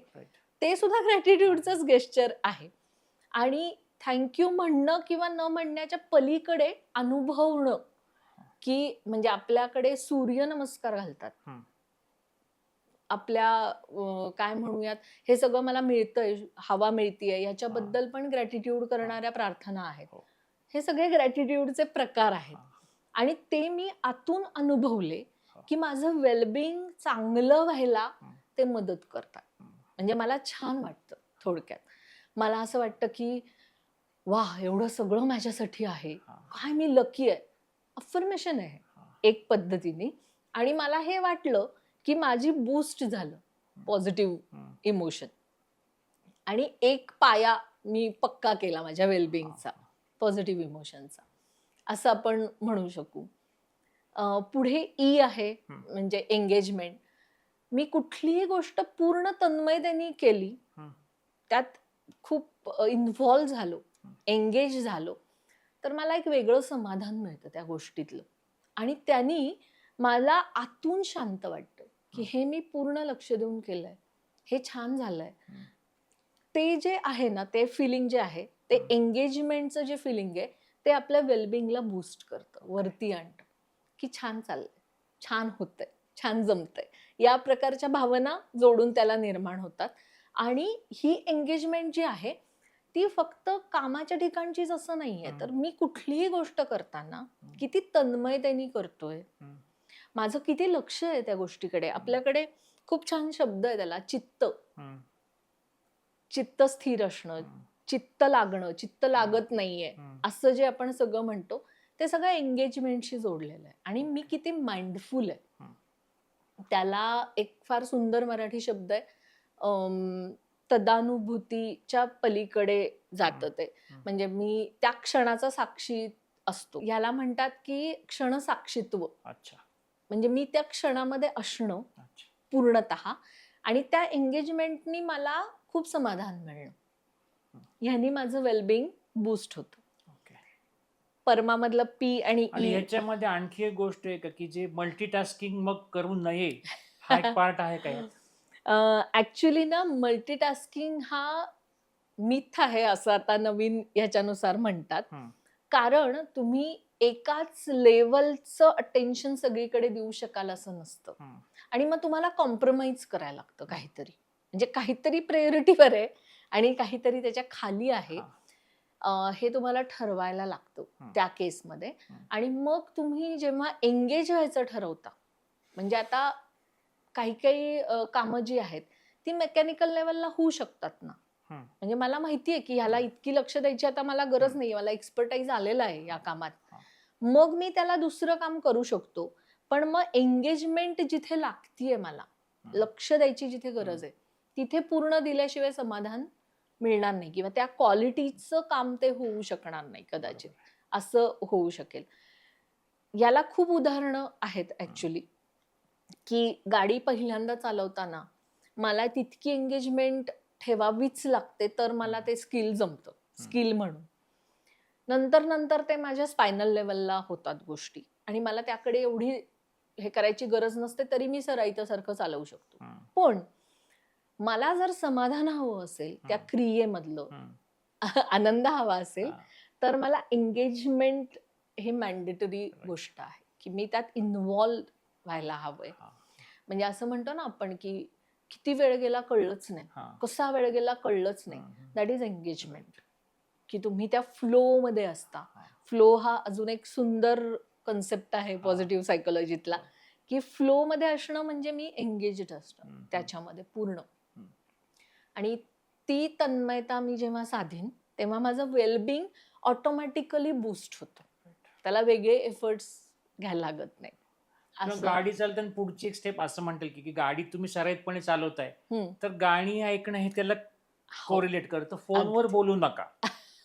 ते सुद्धा ग्रॅटिट्यूडचंच गेस्चर आहे. आणि थँक्यू म्हणणं किंवा न म्हणण्याच्या पलीकडे अनुभवणं, की म्हणजे आपल्याकडे सूर्य नमस्कार घालतात, आपल्या काय म्हणूयात, हे सगळं मला मिळतंय, हवा मिळतीये, याच्याबद्दल पण ग्रॅटिट्यूड करणाऱ्या प्रार्थना आहेत. हे सगळे ग्रॅटिट्यूडचे प्रकार आहेत आणि ते मी आतून अनुभवले की माझं वेलबिंग चांगलं व्हायला ते मदत करतात. म्हणजे मला छान वाटतं. थोडक्यात मला असं वाटतं की वाह, एवढं सगळं माझ्यासाठी आहे, काय मी लकी आहे. अफर्मेशन आहे एक पद्धतीने. आणि मला हे वाटलं की माझी बूस्ट झालं पॉझिटिव्ह इमोशन आणि एक पाया मी पक्का केला माझ्या वेलबिंगचा, पॉझिटिव्ह इमोशनचा, असं आपण म्हणू शकू. पुढे ई आहे म्हणजे एंगेजमेंट. मी कुठलीही गोष्ट पूर्ण तन्मयतेने केली, त्यात खूप इन्व्हॉल्व झालो, एंगेज झालो, तर मला एक वेगळं समाधान मिळतं त्या गोष्टीतलं आणि त्यांनी मला आतून शांत वाटतं की हे मी पूर्ण लक्ष देऊन केलंय, हे छान झालंय. ते जे आहे ना, ते फिलिंग जे आहे, ते एंगेजमेंटचं जे फिलिंग आहे ते आपल्या वेलबिंगला बूस्ट करतं, वरती आणतं, की छान चाललंय, छान होतंय, छान जमतंय. या प्रकारच्या भावना जोडून त्याला निर्माण होतात. आणि ही एंगेजमेंट जी आहे ती फक्त कामाच्या ठिकाणचीच असं नाहीये, तर मी कुठलीही गोष्ट करताना किती तन्मयतेने करतोय, माझं किती लक्ष आहे त्या गोष्टीकडे. आपल्याकडे खूप छान शब्द आहे त्याला, चित्त. चित्त स्थिर असणं, चित्त लागणं, चित्त लागत नाहीये, असं जे आपण सगळं म्हणतो ते सगळं एंगेजमेंटशी जोडलेलं आहे. आणि मी किती माइंडफुल आहे, त्याला एक फार सुंदर मराठी शब्द आहे, तदानुभूतीच्या पलीकडे जातं ते. म्हणजे मी त्या क्षणाचा साक्षी असतो, याला म्हणतात की क्षणसाक्षीत्व. म्हणजे मी त्या क्षणामध्ये असणं पूर्णतः, आणि त्या एंगेजमेंटनी मला खूप समाधान मिळणं, ह्यानी माझं वेलबिंग बूस्ट होतं. परमामधलं पी आणि आणि ई. ह्याच्यामध्ये आणखी एक गोष्ट आहे का की जे मल्टीटास्किंग मग करू नये हा एक पार्ट आहे का यात? ऍक्च्युली ना मल्टीटास्किंग हा मिथ आहे असं आता नवीन ह्याच्यानुसार म्हणतात. हम्म, कारण तुम्ही एकाच लेवलचं अटेन्शन सगळीकडे देऊ शकाल असं नसतं. हम्म, आणि मग तुम्हाला कॉम्प्रोमाइज करायला लागतं काहीतरी. म्हणजे काहीतरी प्रायोरिटीवर आहे आणि काहीतरी त्याच्या खाली आहे. हा, हे तुम्हाला ठरवायला लागतं हम्म, त्या केसमध्ये. हम्म. आणि मग तुम्ही जेव्हा एंगेज व्हायचं ठरवता, म्हणजे आता काही काही कामं जी आहेत ती मेकॅनिकल लेवलला होऊ शकतात ना. हम्म, म्हणजे मला माहितीये की ह्याला इतकी लक्ष द्यायची आता मला गरज नाही, मला एक्सपर्टाईज आलेला आहे या कामात. हा, मग मी त्याला दुसरं काम करू शकतो. पण मग एंगेजमेंट जिथे लागतीये मला, हम्म, लक्ष द्यायची जिथे गरज आहे, तिथे पूर्ण दिल्याशिवाय समाधान मिळणार नाही किंवा त्या क्वालिटीचं काम ते होऊ शकणार नाही कदाचित. असं होऊ शकेल. याला खूप उदाहरणं आहेत ऍक्च्युली, की गाडी पहिल्यांदा चालवताना मला तितकी एंगेजमेंट ठेवावीच लागते तर मला ते स्किल जमतं, स्किल म्हणून. नंतर नंतर ते माझ्या स्पायनल लेवलला होतात गोष्टी आणि मला त्याकडे एवढी हे करायची गरज नसते तरी मी सराईतासारखं चालवू शकतो. हम्म, पण मला जर समाधान हवं असेल त्या क्रियेमधलं, हम्म, आनंद हवा असेल, हा, तर मला एंगेजमेंट हे मॅन्डेटरी गोष्ट आहे की मी त्यात इन्व्हॉल्व व्हायला हवंय. हा, म्हणजे असं म्हणतो ना आपण की किती वेळ गेला कळलंच नाही, हा, कसा वेळ गेला कळलंच नाही. हम्म, दॅट इज एंगेजमेंट. की तुम्ही त्या फ्लो मध्ये असता. हा, फ्लो हा अजून एक सुंदर कन्सेप्ट आहे हा. पॉझिटिव्ह सायकोलॉजीतला, की फ्लो मध्ये असणं म्हणजे मी एंगेज्ड असणं हम्म, त्याच्यामध्ये पूर्ण. हम्म. आणि ती तन्मयता मी जेव्हा साधीन तेव्हा माझं वेलबिंग ऑटोमॅटिकली बूस्ट होतं. त्याला वेगळे एफर्ट्स घ्यायला लागत नाही. किंवा असं. गाडी चालताना पुढची एक स्टेप असं म्हणता येईल की गाडी तुम्ही सराईतपणे चालवताय हम्म. तर गाणी ऐकणं हे त्याला हो. कोरिलेट करतं. फोनवर अगदी. बोलू नका,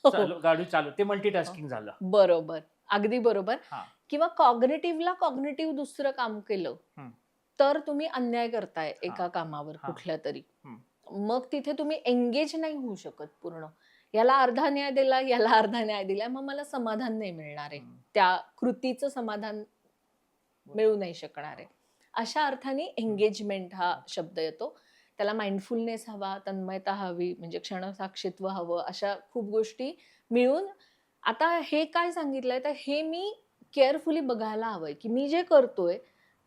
हो. गाडी चालू, ते मल्टीटास्किंग झालं. बरोबर. अगदी बरोबर. हा, किंवा कॉग्निटिव्ह दुसरं काम केलं हम्म, तर तुम्ही अन्याय करताय हा, एका कामावर हा, कुठल्या तरी. हम्म, मग तिथे तुम्ही एंगेज नाही होऊ शकत पूर्ण. याला अर्धा न्याय दिला, याला अर्धा न्याय दिला, मग मला समाधान नाही मिळणार आहे. हम्म. त्या कृतीचं समाधान मिळू नाही शकणार आहे. अशा अर्थाने एंगेजमेंट हा शब्द येतो. त्याला माइंडफुलनेस हवा, तन्मयता हवी, म्हणजे क्षणसाक्षीत्व हवं, अशा खूप गोष्टी मिळून. आता हे काय सांगितलंय तर हे मी केअरफुली बघायला हवंय की मी जे करतोय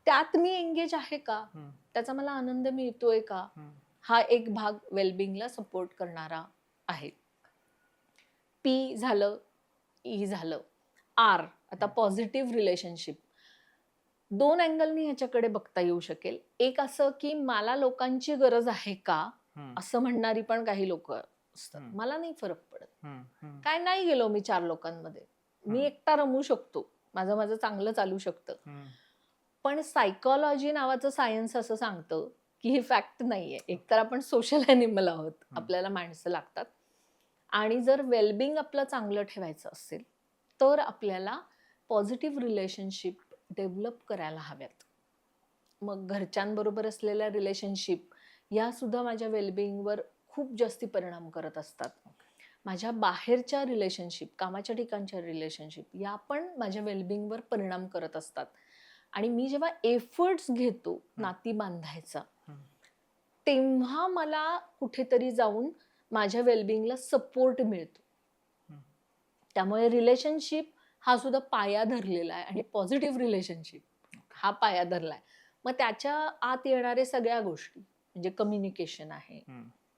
त्यात मी एंगेज आहे का, हम्म, त्याचा मला आनंद मिळतोय का. हम्म, हा एक भाग वेलबिंगला सपोर्ट करणारा आहे. पी झालं, ई झालं. आर आता पॉझिटिव्ह रिलेशनशिप. दोन अँगलनी ह्याच्याकडे बघता येऊ शकेल. एक असं की मला लोकांची गरज आहे का, हम्म, असं म्हणणारी पण काही लोक असतात. हम्म. मला नाही फरक पडत, हम्म, हम्म, काय नाही गेलो मी 4 लोकांमध्ये, मी एकटा रमू शकतो, माझं माझं चांगलं चालू शकतं. हम्म, पण सायकोलॉजी नावाचं सायन्स असं सांगतं की ही फॅक्ट नाहीये. एकतर आपण सोशल ॲनिमल आहोत, आपल्याला माणसं लागतात. आणि जर वेलबिंग आपलं चांगलं ठेवायचं असेल तर आपल्याला पॉझिटिव्ह रिलेशनशिप डेव्हलप करायला हव्यात. मग घरच्यांबरोबर असलेल्या रिलेशनशिप या सुद्धा माझ्या वेलबिंगवर खूप जास्ती परिणाम करत असतात. माझ्या बाहेरच्या रिलेशनशिप, कामाच्या ठिकाणच्या रिलेशनशिप या पण माझ्या वेलबिंगवर परिणाम करत असतात. आणि मी जेव्हा एफर्ट्स घेतो नाती बांधायचा, तेव्हा मला कुठेतरी जाऊन माझ्या वेलबिंगला सपोर्ट मिळतो. त्यामुळे रिलेशनशिप हा सुद्धा पाया धरलेला आहे आणि पॉझिटिव्ह रिलेशनशिप हा पाया धरलाय. मग त्याच्या आत येणारे सगळ्या गोष्टी म्हणजे कम्युनिकेशन आहे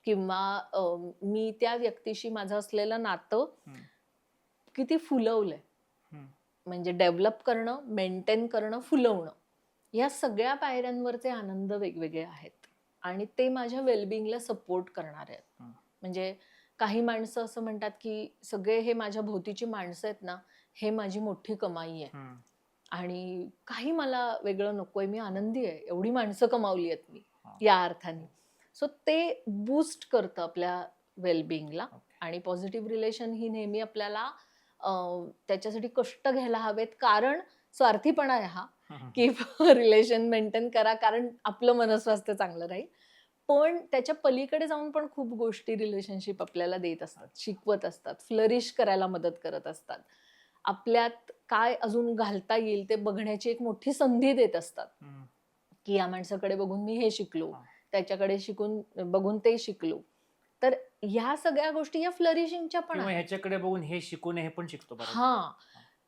किंवा मी त्या व्यक्तीशी माझं असलेलं नातं किती फुलवलंय, म्हणजे डेव्हलप करणं, मेंटेन करणं, फुलवणं, या सगळ्या पायऱ्यांवरचे आनंद वेगवेगळे आहेत आणि ते माझ्या वेलबिंगला सपोर्ट करणारे आहेत. म्हणजे काही माणसं असं म्हणतात की सगळे हे माझ्या भोवतीची माणसं आहेत ना, हे माझी मोठी कमाई आहे आणि काही मला वेगळं नकोय, मी आनंदी आहे, एवढी माणसं कमावली आहेत मी या अर्थाने. सो ते बूस्ट करतं आपल्या वेलबिंगला. आणि पॉझिटिव्ह रिलेशन ही नेहमी आपल्याला त्याच्यासाठी कष्ट घ्यायला हवेत, कारण स्वार्थीपणा आहे हा की रिलेशन मेंटेन करा कारण आपलं मनस्वास्थ्य चांगलं राहील. पण त्याच्या पलीकडे जाऊन पण खूप गोष्टी रिलेशनशिप आपल्याला देत असतात, शिकवत असतात, फ्लरिश करायला मदत करत असतात. आपल्यात काय अजून घालता येईल ते बघण्याची एक मोठी संधी देत असतात, हम्म. की या माणसाकडे बघून मी हे शिकलो, हा. त्याच्याकडे बघून ते शिकलो. तर ह्या सगळ्या गोष्टी या फ्लरिशिंगच्या पण किंवा आहेत. ह्याच्याकडे बघून हे शिकून हे पण शिकतो बरोबर. हा,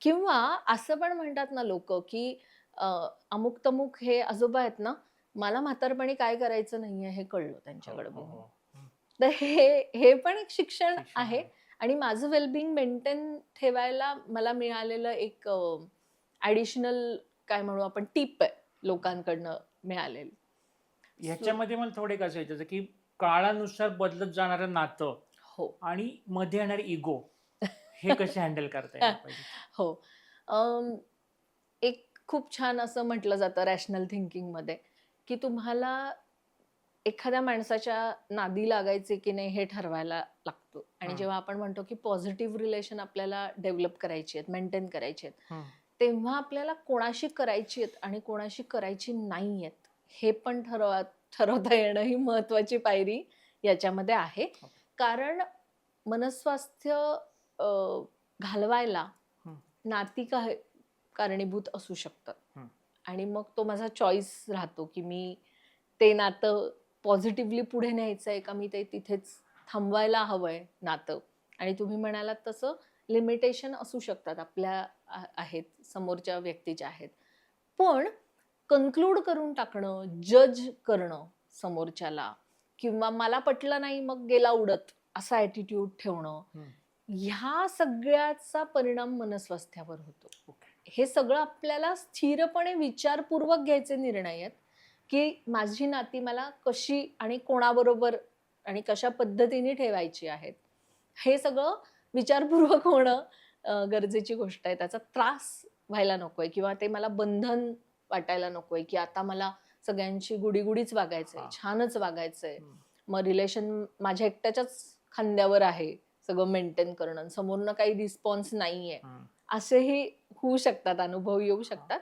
किंवा असं पण म्हणतात ना लोक, की अमुक तमुक हे आजोबा आहेत ना, मला म्हातारपणी काय करायचं नाहीये हे कळलं हो, त्यांच्याकडे हो, बघून. हो. हम्म. तर हे पण एक शिक्षण शिक्षण आहे. आहे. आणि माझं वेलबिंग मेंटेन ठेवायला मला मिळालेलं एक ॲडिशनल काय म्हणू आपण टिप आहे लोकांकडनं मिळालेली. ह्याच्यामध्ये मला थोडे कसं येतं की काळानुसार बदलत जाणारं नातं हो. आणि मध्ये येणारे इगो हे कसे हँडल करता यायला पाहिजे. हो. अं, एक खूप छान असं म्हटलं जातं रॅशनल थिंकिंगमध्ये, की तुम्हाला एखाद्या माणसाच्या नादी लागायचे की नाही हे ठरवायला लागतं. आणि हम्म. जेव्हा आपण म्हणतो की पॉझिटिव्ह रिलेशन आपल्याला डेव्हलप करायची आहेत, मेंटेन करायची आहेत, हम्म. तेव्हा आपल्याला कोणाशी करायची आहेत आणि कोणाशी करायची नाही आहेत हे पण ठरवता येणं ही महत्वाची पायरी याच्यामध्ये आहे. कारण मनस्वास्थ्य घालवायला हम्म. नाती कारणीभूत असू शकतात. हम्म. आणि मग तो माझा चॉईस राहतो, की मी ते नातं पॉझिटिव्हली पुढे न्यायचं आहे का मी ते तिथेच थांबवायला हवंय नातं. आणि तुम्ही म्हणालात तसं लिमिटेशन असू शकतात आपल्या आहेत, समोरच्या व्यक्तीच्या आहेत. पण कन्क्लूड करून टाकणं, जज करणं समोरच्याला, किंवा मला पटलं नाही मग गेला उडत असा ॲटिट्यूड ठेवणं, हम्म. ह्या सगळ्याचा परिणाम मनस्वास्थ्यावर होतो. ओके. हे सगळं आपल्याला स्थिरपणे विचारपूर्वक घ्यायचे निर्णय आहेत, की माझी नाती मला कशी आणि कोणाबरोबर आणि कशा पद्धतीने ठेवायची आहेत. हे सगळं विचारपूर्वक होणं गरजेची गोष्ट आहे. त्याचा त्रास व्हायला नकोय किंवा ते मला बंधन वाटायला नकोय, की आता मला सगळ्यांशी गुडीगुडीच वागायचंय, हा. छानच वागायचंय. हम्म. मग रिलेशन माझ्या एकट्याच्याच खांद्यावर आहे सगळं मेंटेन करणं, समोरनं काही रिस्पॉन्स नाहीये, हम्म. असेही होऊ शकतात, अनुभव येऊ शकतात.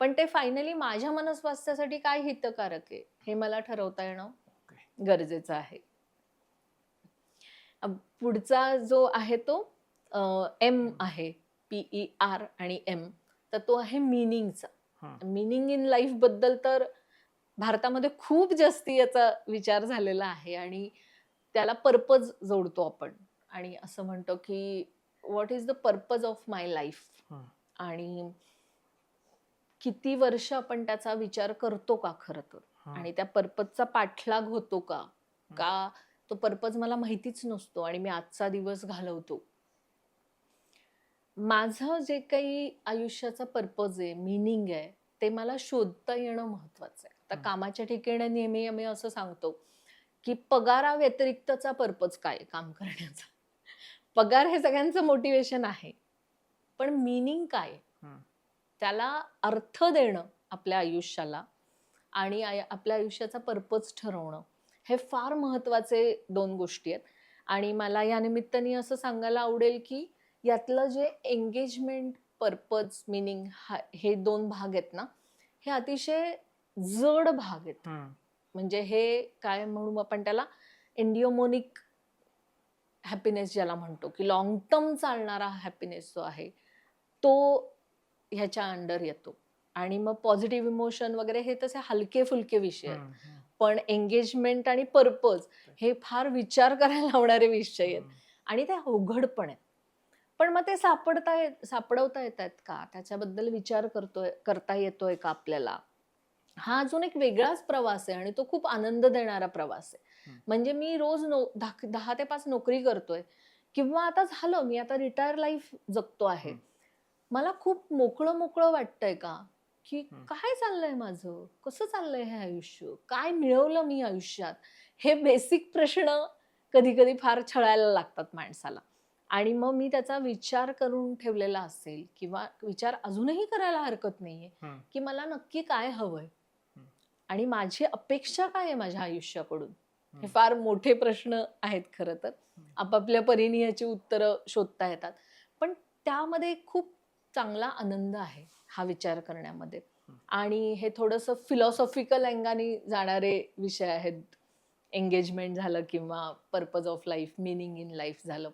पण ते फायनली माझ्या मनस्वास्थ्यासाठी काय हितकारक आहे हे मला ठरवता येणं गरजेचं आहे. पुढचा जो आहे तो एम आहे, PER आणि M. तर तो आहे मीनिंगचा. मीनिंग इन लाईफ बद्दल तर भारतामध्ये खूप जास्ती याचा विचार झालेला आहे आणि त्याला पर्पज जोडतो आपण आणि असं म्हणतो की what is the purpose of my life. आणि किती वर्ष आपण त्याचा विचार करतो का खरं तर, आणि त्या पर्पजचा पाठलाग होतो का, का तो पर्पज मला माहितीच नसतो आणि मी आजचा दिवस घालवतो. माझं जे काही आयुष्याचा पर्पज आहे, मीनिंग आहे, ते मला शोधता येणं महत्वाचं आहे. आता कामाच्या ठिकाणी नेहमी आम्ही असं सांगतो की पगाराव्यतिरिक्तचा पर्पज काय आहे काम करण्याचा. पगार हे सगळ्यांचं मोटिवेशन आहे, पण मीनिंग काय आहे? त्याला अर्थ देणं आपल्या आयुष्याला आणि आपल्या आयुष्याचा पर्पज ठरवणं हे फार महत्वाचे 2 गोष्टी आहेत. आणि मला या निमित्ताने असं सांगायला आवडेल की यातलं जे एंगेजमेंट, पर्पज, मीनिंग हे 2 भाग आहेत ना, हे अतिशय जड भाग आहेत. म्हणजे हे काय म्हणू आपण त्याला, एंडिओमोनिक हॅपीनेस ज्याला म्हणतो, की लॉंग टर्म चालणारा हॅपीनेस जो आहे तो ह्याच्या अंडर येतो. आणि मग पॉझिटिव्ह इमोशन वगैरे हे तसे हलके फुलके विषय आहेत. पण एंगेजमेंट आणि पर्पज हे फार विचार करायला लावणारे विषय आहेत आणि ते अवघड पण आहेत. पण मग ते सापडवता येतात का, त्याच्याबद्दल विचार करता येतोय का आपल्याला, हा अजून एक वेगळाच प्रवास आहे आणि तो खूप आनंद देणारा प्रवास आहे. म्हणजे मी रोज 10 ते 5 नोकरी करतोय किंवा आता झालं मी आता रिटायर लाईफ जगतो आहे, मला खूप मोकळं मोकळं वाटतंय का, की काय चाललंय माझं, कसं चाललंय हे आयुष्य, काय मिळवलं मी आयुष्यात, हे बेसिक प्रश्न कधी कधी फार छळायला लागतात माणसाला. आणि मग मी त्याचा विचार करून ठेवलेला असेल किंवा विचार अजूनही करायला हरकत नाहीये, की मला नक्की काय हवंय आणि माझी अपेक्षा काय आहे माझ्या आयुष्याकडून. हे फार मोठे प्रश्न आहेत खरं तर, आपापल्या परीने याची उत्तरं शोधता येतात. पण त्यामध्ये खूप चांगला आनंद आहे हा विचार करण्यामध्ये. आणि हे थोडंसं फिलॉसॉफिकल अँगाने जाणारे विषय आहेत. एंगेजमेंट झालं किंवा purpose of life, meaning in life झालं,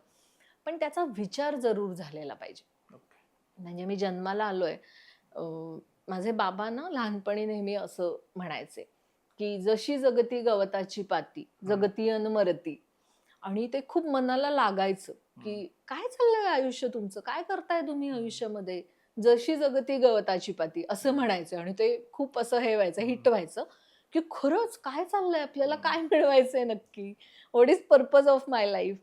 पण त्याचा विचार जरूर झालेला पाहिजे. म्हणजे मी जन्माला आलोय, माझे बाबा ना लहानपणी नेहमी असं म्हणायचे की जशी जगती गवताची पाती, जगती अन मरती. आणि ते खूप मनाला लागायचं की काय चाललंय आयुष्य तुमचं, काय करताय तुम्ही आयुष्यामध्ये, जशी जगती गवताची पाती असं म्हणायचं. आणि ते खूप असं हे व्हायचं, हिट व्हायचं की खरंच काय चाललंय, आपल्याला काय मिळवायचंय नक्की, what is purpose of my life.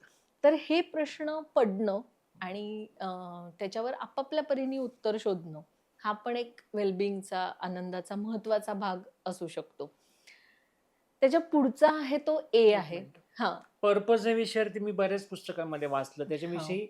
तर हे प्रश्न पडणं आणि त्याच्यावर आपापल्या परीने उत्तर शोधणं, हा पण एक वेलबिंगचा, आनंदाचा महत्वाचा भाग असू शकतो. त्याच्या पुढचा आहे तो ए आहे. हा. पर्पज या विषयावरती मी बऱ्याच पुस्तकांमध्ये वाचलं, हो. त्याच्याविषयी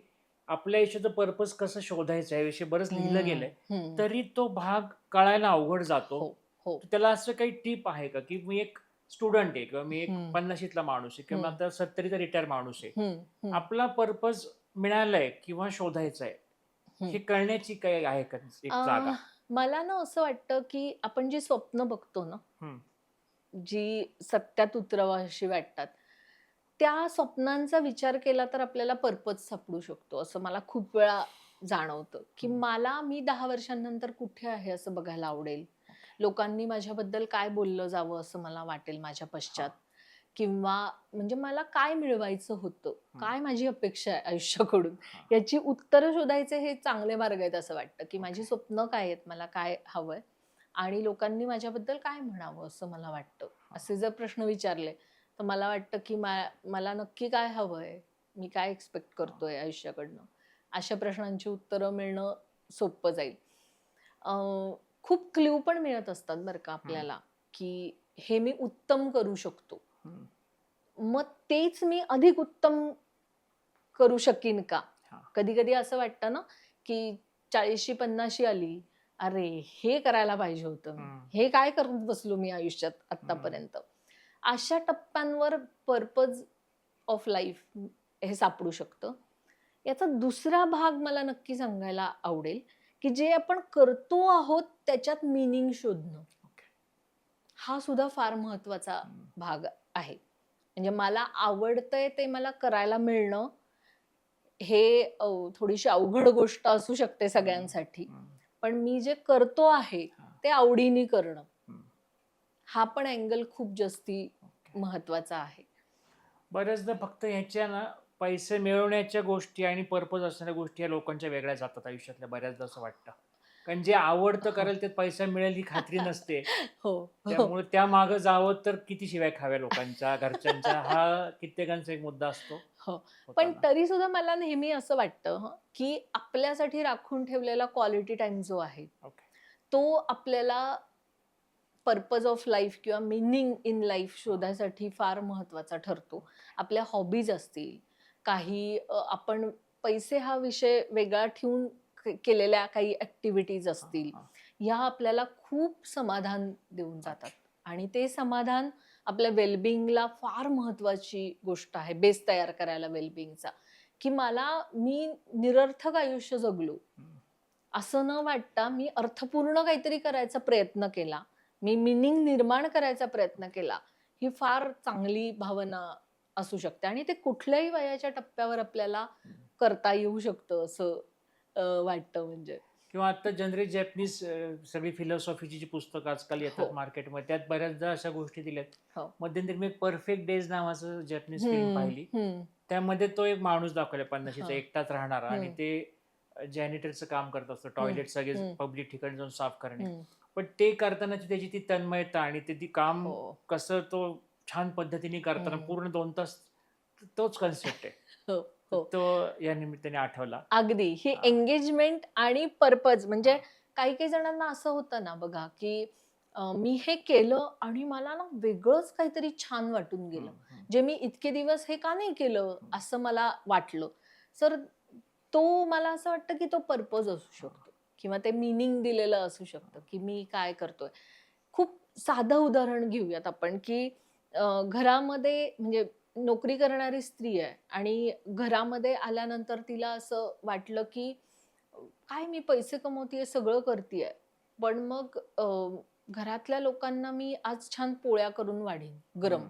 आपल्या आयुष्याचं पर्पज कसं शोधायचं याविषयी बरंच लिहिलं गेलंय, तरी तो भाग कळायला अवघड जातो. हो हो. तर त्याला असं काही टिप आहे का, की मी एक स्टुडंट आहे किंवा मी एक हम्म. 50शीतला माणूस आहे किंवा हम्म. आता 70चा रिटायर माणूस आहे, हम्म. आपला पर्पज मिळालाय किंवा शोधायचा आहे, हम्म. हे कळण्याची काही आहे का एक जागा? मला ना असं वाटतं की आपण जी स्वप्न बघतो ना, जी सत्यात उतरवाशी वाटतात, त्या स्वप्नांचा विचार केला तर आपल्याला पर्पज सापडू शकतो, असं मला खूप वेळा जाणवतं. की मी 10 वर्षांनंतर कुठे आहे असं बघायला आवडेल, लोकांनी माझ्याबद्दल काय बोललं जावं असं मला वाटेल माझ्या पश्चात, किंवा म्हणजे मला काय मिळवायचं होतं, काय माझी अपेक्षा आहे आयुष्याकडून, याची उत्तरं शोधायचे हे चांगले मार्ग आहेत असं वाटतं. की माझी स्वप्न काय आहेत, मला काय हवंय आणि लोकांनी माझ्याबद्दल काय म्हणावं असं मला वाटतं. असे जर प्रश्न विचारले तर मला वाटतं की मला नक्की काय हवंय, मी काय एक्सपेक्ट करतोय आयुष्याकडनं, अशा प्रश्नांची उत्तरं मिळणं सोपं जाईल. खूप क्ल्यू पण मिळत असतात बरं का आपल्याला, की हे मी उत्तम करू शकतो, मग तेच मी अधिक उत्तम करू शकीन का. कधी कधी असं वाटतं ना की 40शी 50शी आली, अरे हे करायला पाहिजे होतं, हे काय करत बसलो मी आयुष्यात आतापर्यंत. अशा टप्प्यांवर पर्पज ऑफ लाईफ हे सापडू शकतं. याचा दुसरा भाग मला नक्की सांगायला आवडेल की जे आपण करतो आहोत त्याच्यात मिनिंग शोधणं, हा सुद्धा फार महत्वाचा भाग आहे. म्हणजे मला आवडतंय ते मला करायला मिळणं, हे थोडीशी अवघड गोष्ट असू शकते सगळ्यांसाठी, पण मी जे करतो आहे ते आवडीने करणं, हा पण अँगल खूप जास्ती महत्वाचा आहे. बऱ्याचदा फक्त ह्याच्या ना पैसे मिळवण्याच्या गोष्टी आणि पर्पज असणाऱ्या गोष्टी या लोकांच्या वेगळ्या जातात आयुष्यातल्या, बऱ्याचदा असं वाटतं. कारण जे आवडतं करेल त्यात पैसा मिळेल ही खात्री नसते. त्यामुळे त्या मागं जावं तर किती शिव्या खाव्या लोकांच्या, घरच्यांच्या, हा कित्येकांचा एक मुद्दा असतो. पण तरी सुद्धा मला नेहमी असं वाटतं की आपल्यासाठी राखून ठेवलेला क्वालिटी टाइम जो आहे, तो आपल्याला पर्पज ऑफ लाईफ किंवा मिनिंग इन लाईफ शोधायसाठी फार महत्वाचा ठरतो. आपल्या हॉबीज असतील, काही आपण पैसे हा विषय वेगळा ठेवून केलेल्या काही ऍक्टिव्हिटीज असतील, ह्या आपल्याला खूप समाधान देऊन जातात. आणि ते समाधान आपल्या वेलबिंगला फार महत्वाची गोष्ट आहे, बेस तयार करायला वेलबिंगचा. की मी निरर्थक आयुष्य जगलो असं न वाटता मी अर्थपूर्ण काहीतरी करायचा प्रयत्न केला, मी मिनिंग निर्माण करायचा प्रयत्न केला, ही फार चांगली भावना असू शकते. आणि ते कुठल्याही वयाच्या टप्प्यावर आपल्याला करता येऊ शकतं असं वाटतं. म्हणजे किंवा आता जनरली जॅपनीज सगळी फिलॉसॉफीची जी पुस्तकं आजकाल येतात मार्केटमध्ये, त्यात बऱ्याचदा अशा गोष्टी दिल्यात. मध्यंतरी मी एक परफेक्ट डेज नावाचं जॅपनीज फिल्म पाहिली. त्यामध्ये तो एक माणूस दाखवला 50शीचा, एकटाच राहणारा, आणि ते जॅनिटरचं काम करत असतो, टॉयलेट सगळे पब्लिक ठिकाणी जाऊन साफ करणे. पण ते करतानाची त्याची ती तन्मयता आणि ते ती काम कसं तो छान पद्धतीने करताना पूर्ण 2 तास तोच कन्सेप्ट आहे. तो या निमित्ताने आठवला. अगदी ही एंगेजमेंट आणि पर्पज. म्हणजे काही काही जणांना असं होतं ना बघा की मी हे केलं आणि मला ना वेगळंच काहीतरी छान वाटून गेलं, जे मी इतके दिवस हे का नाही केलं असं मला वाटलं. तर तो मला असं वाटतं की तो पर्पज असू शकतो किंवा ते मिनिंग दिलेलं असू शकतं की मी काय करतोय. खूप साधं उदाहरण घेऊयात आपण की घरामध्ये म्हणजे नोकरी करणारी स्त्री आहे आणि घरामध्ये आल्यानंतर तिला असं वाटलं की काय मी पैसे कमवतेय, सगळं करतेय, पण मग घरातल्या लोकांना मी आज छान पोळ्या करून वाढीन गरम.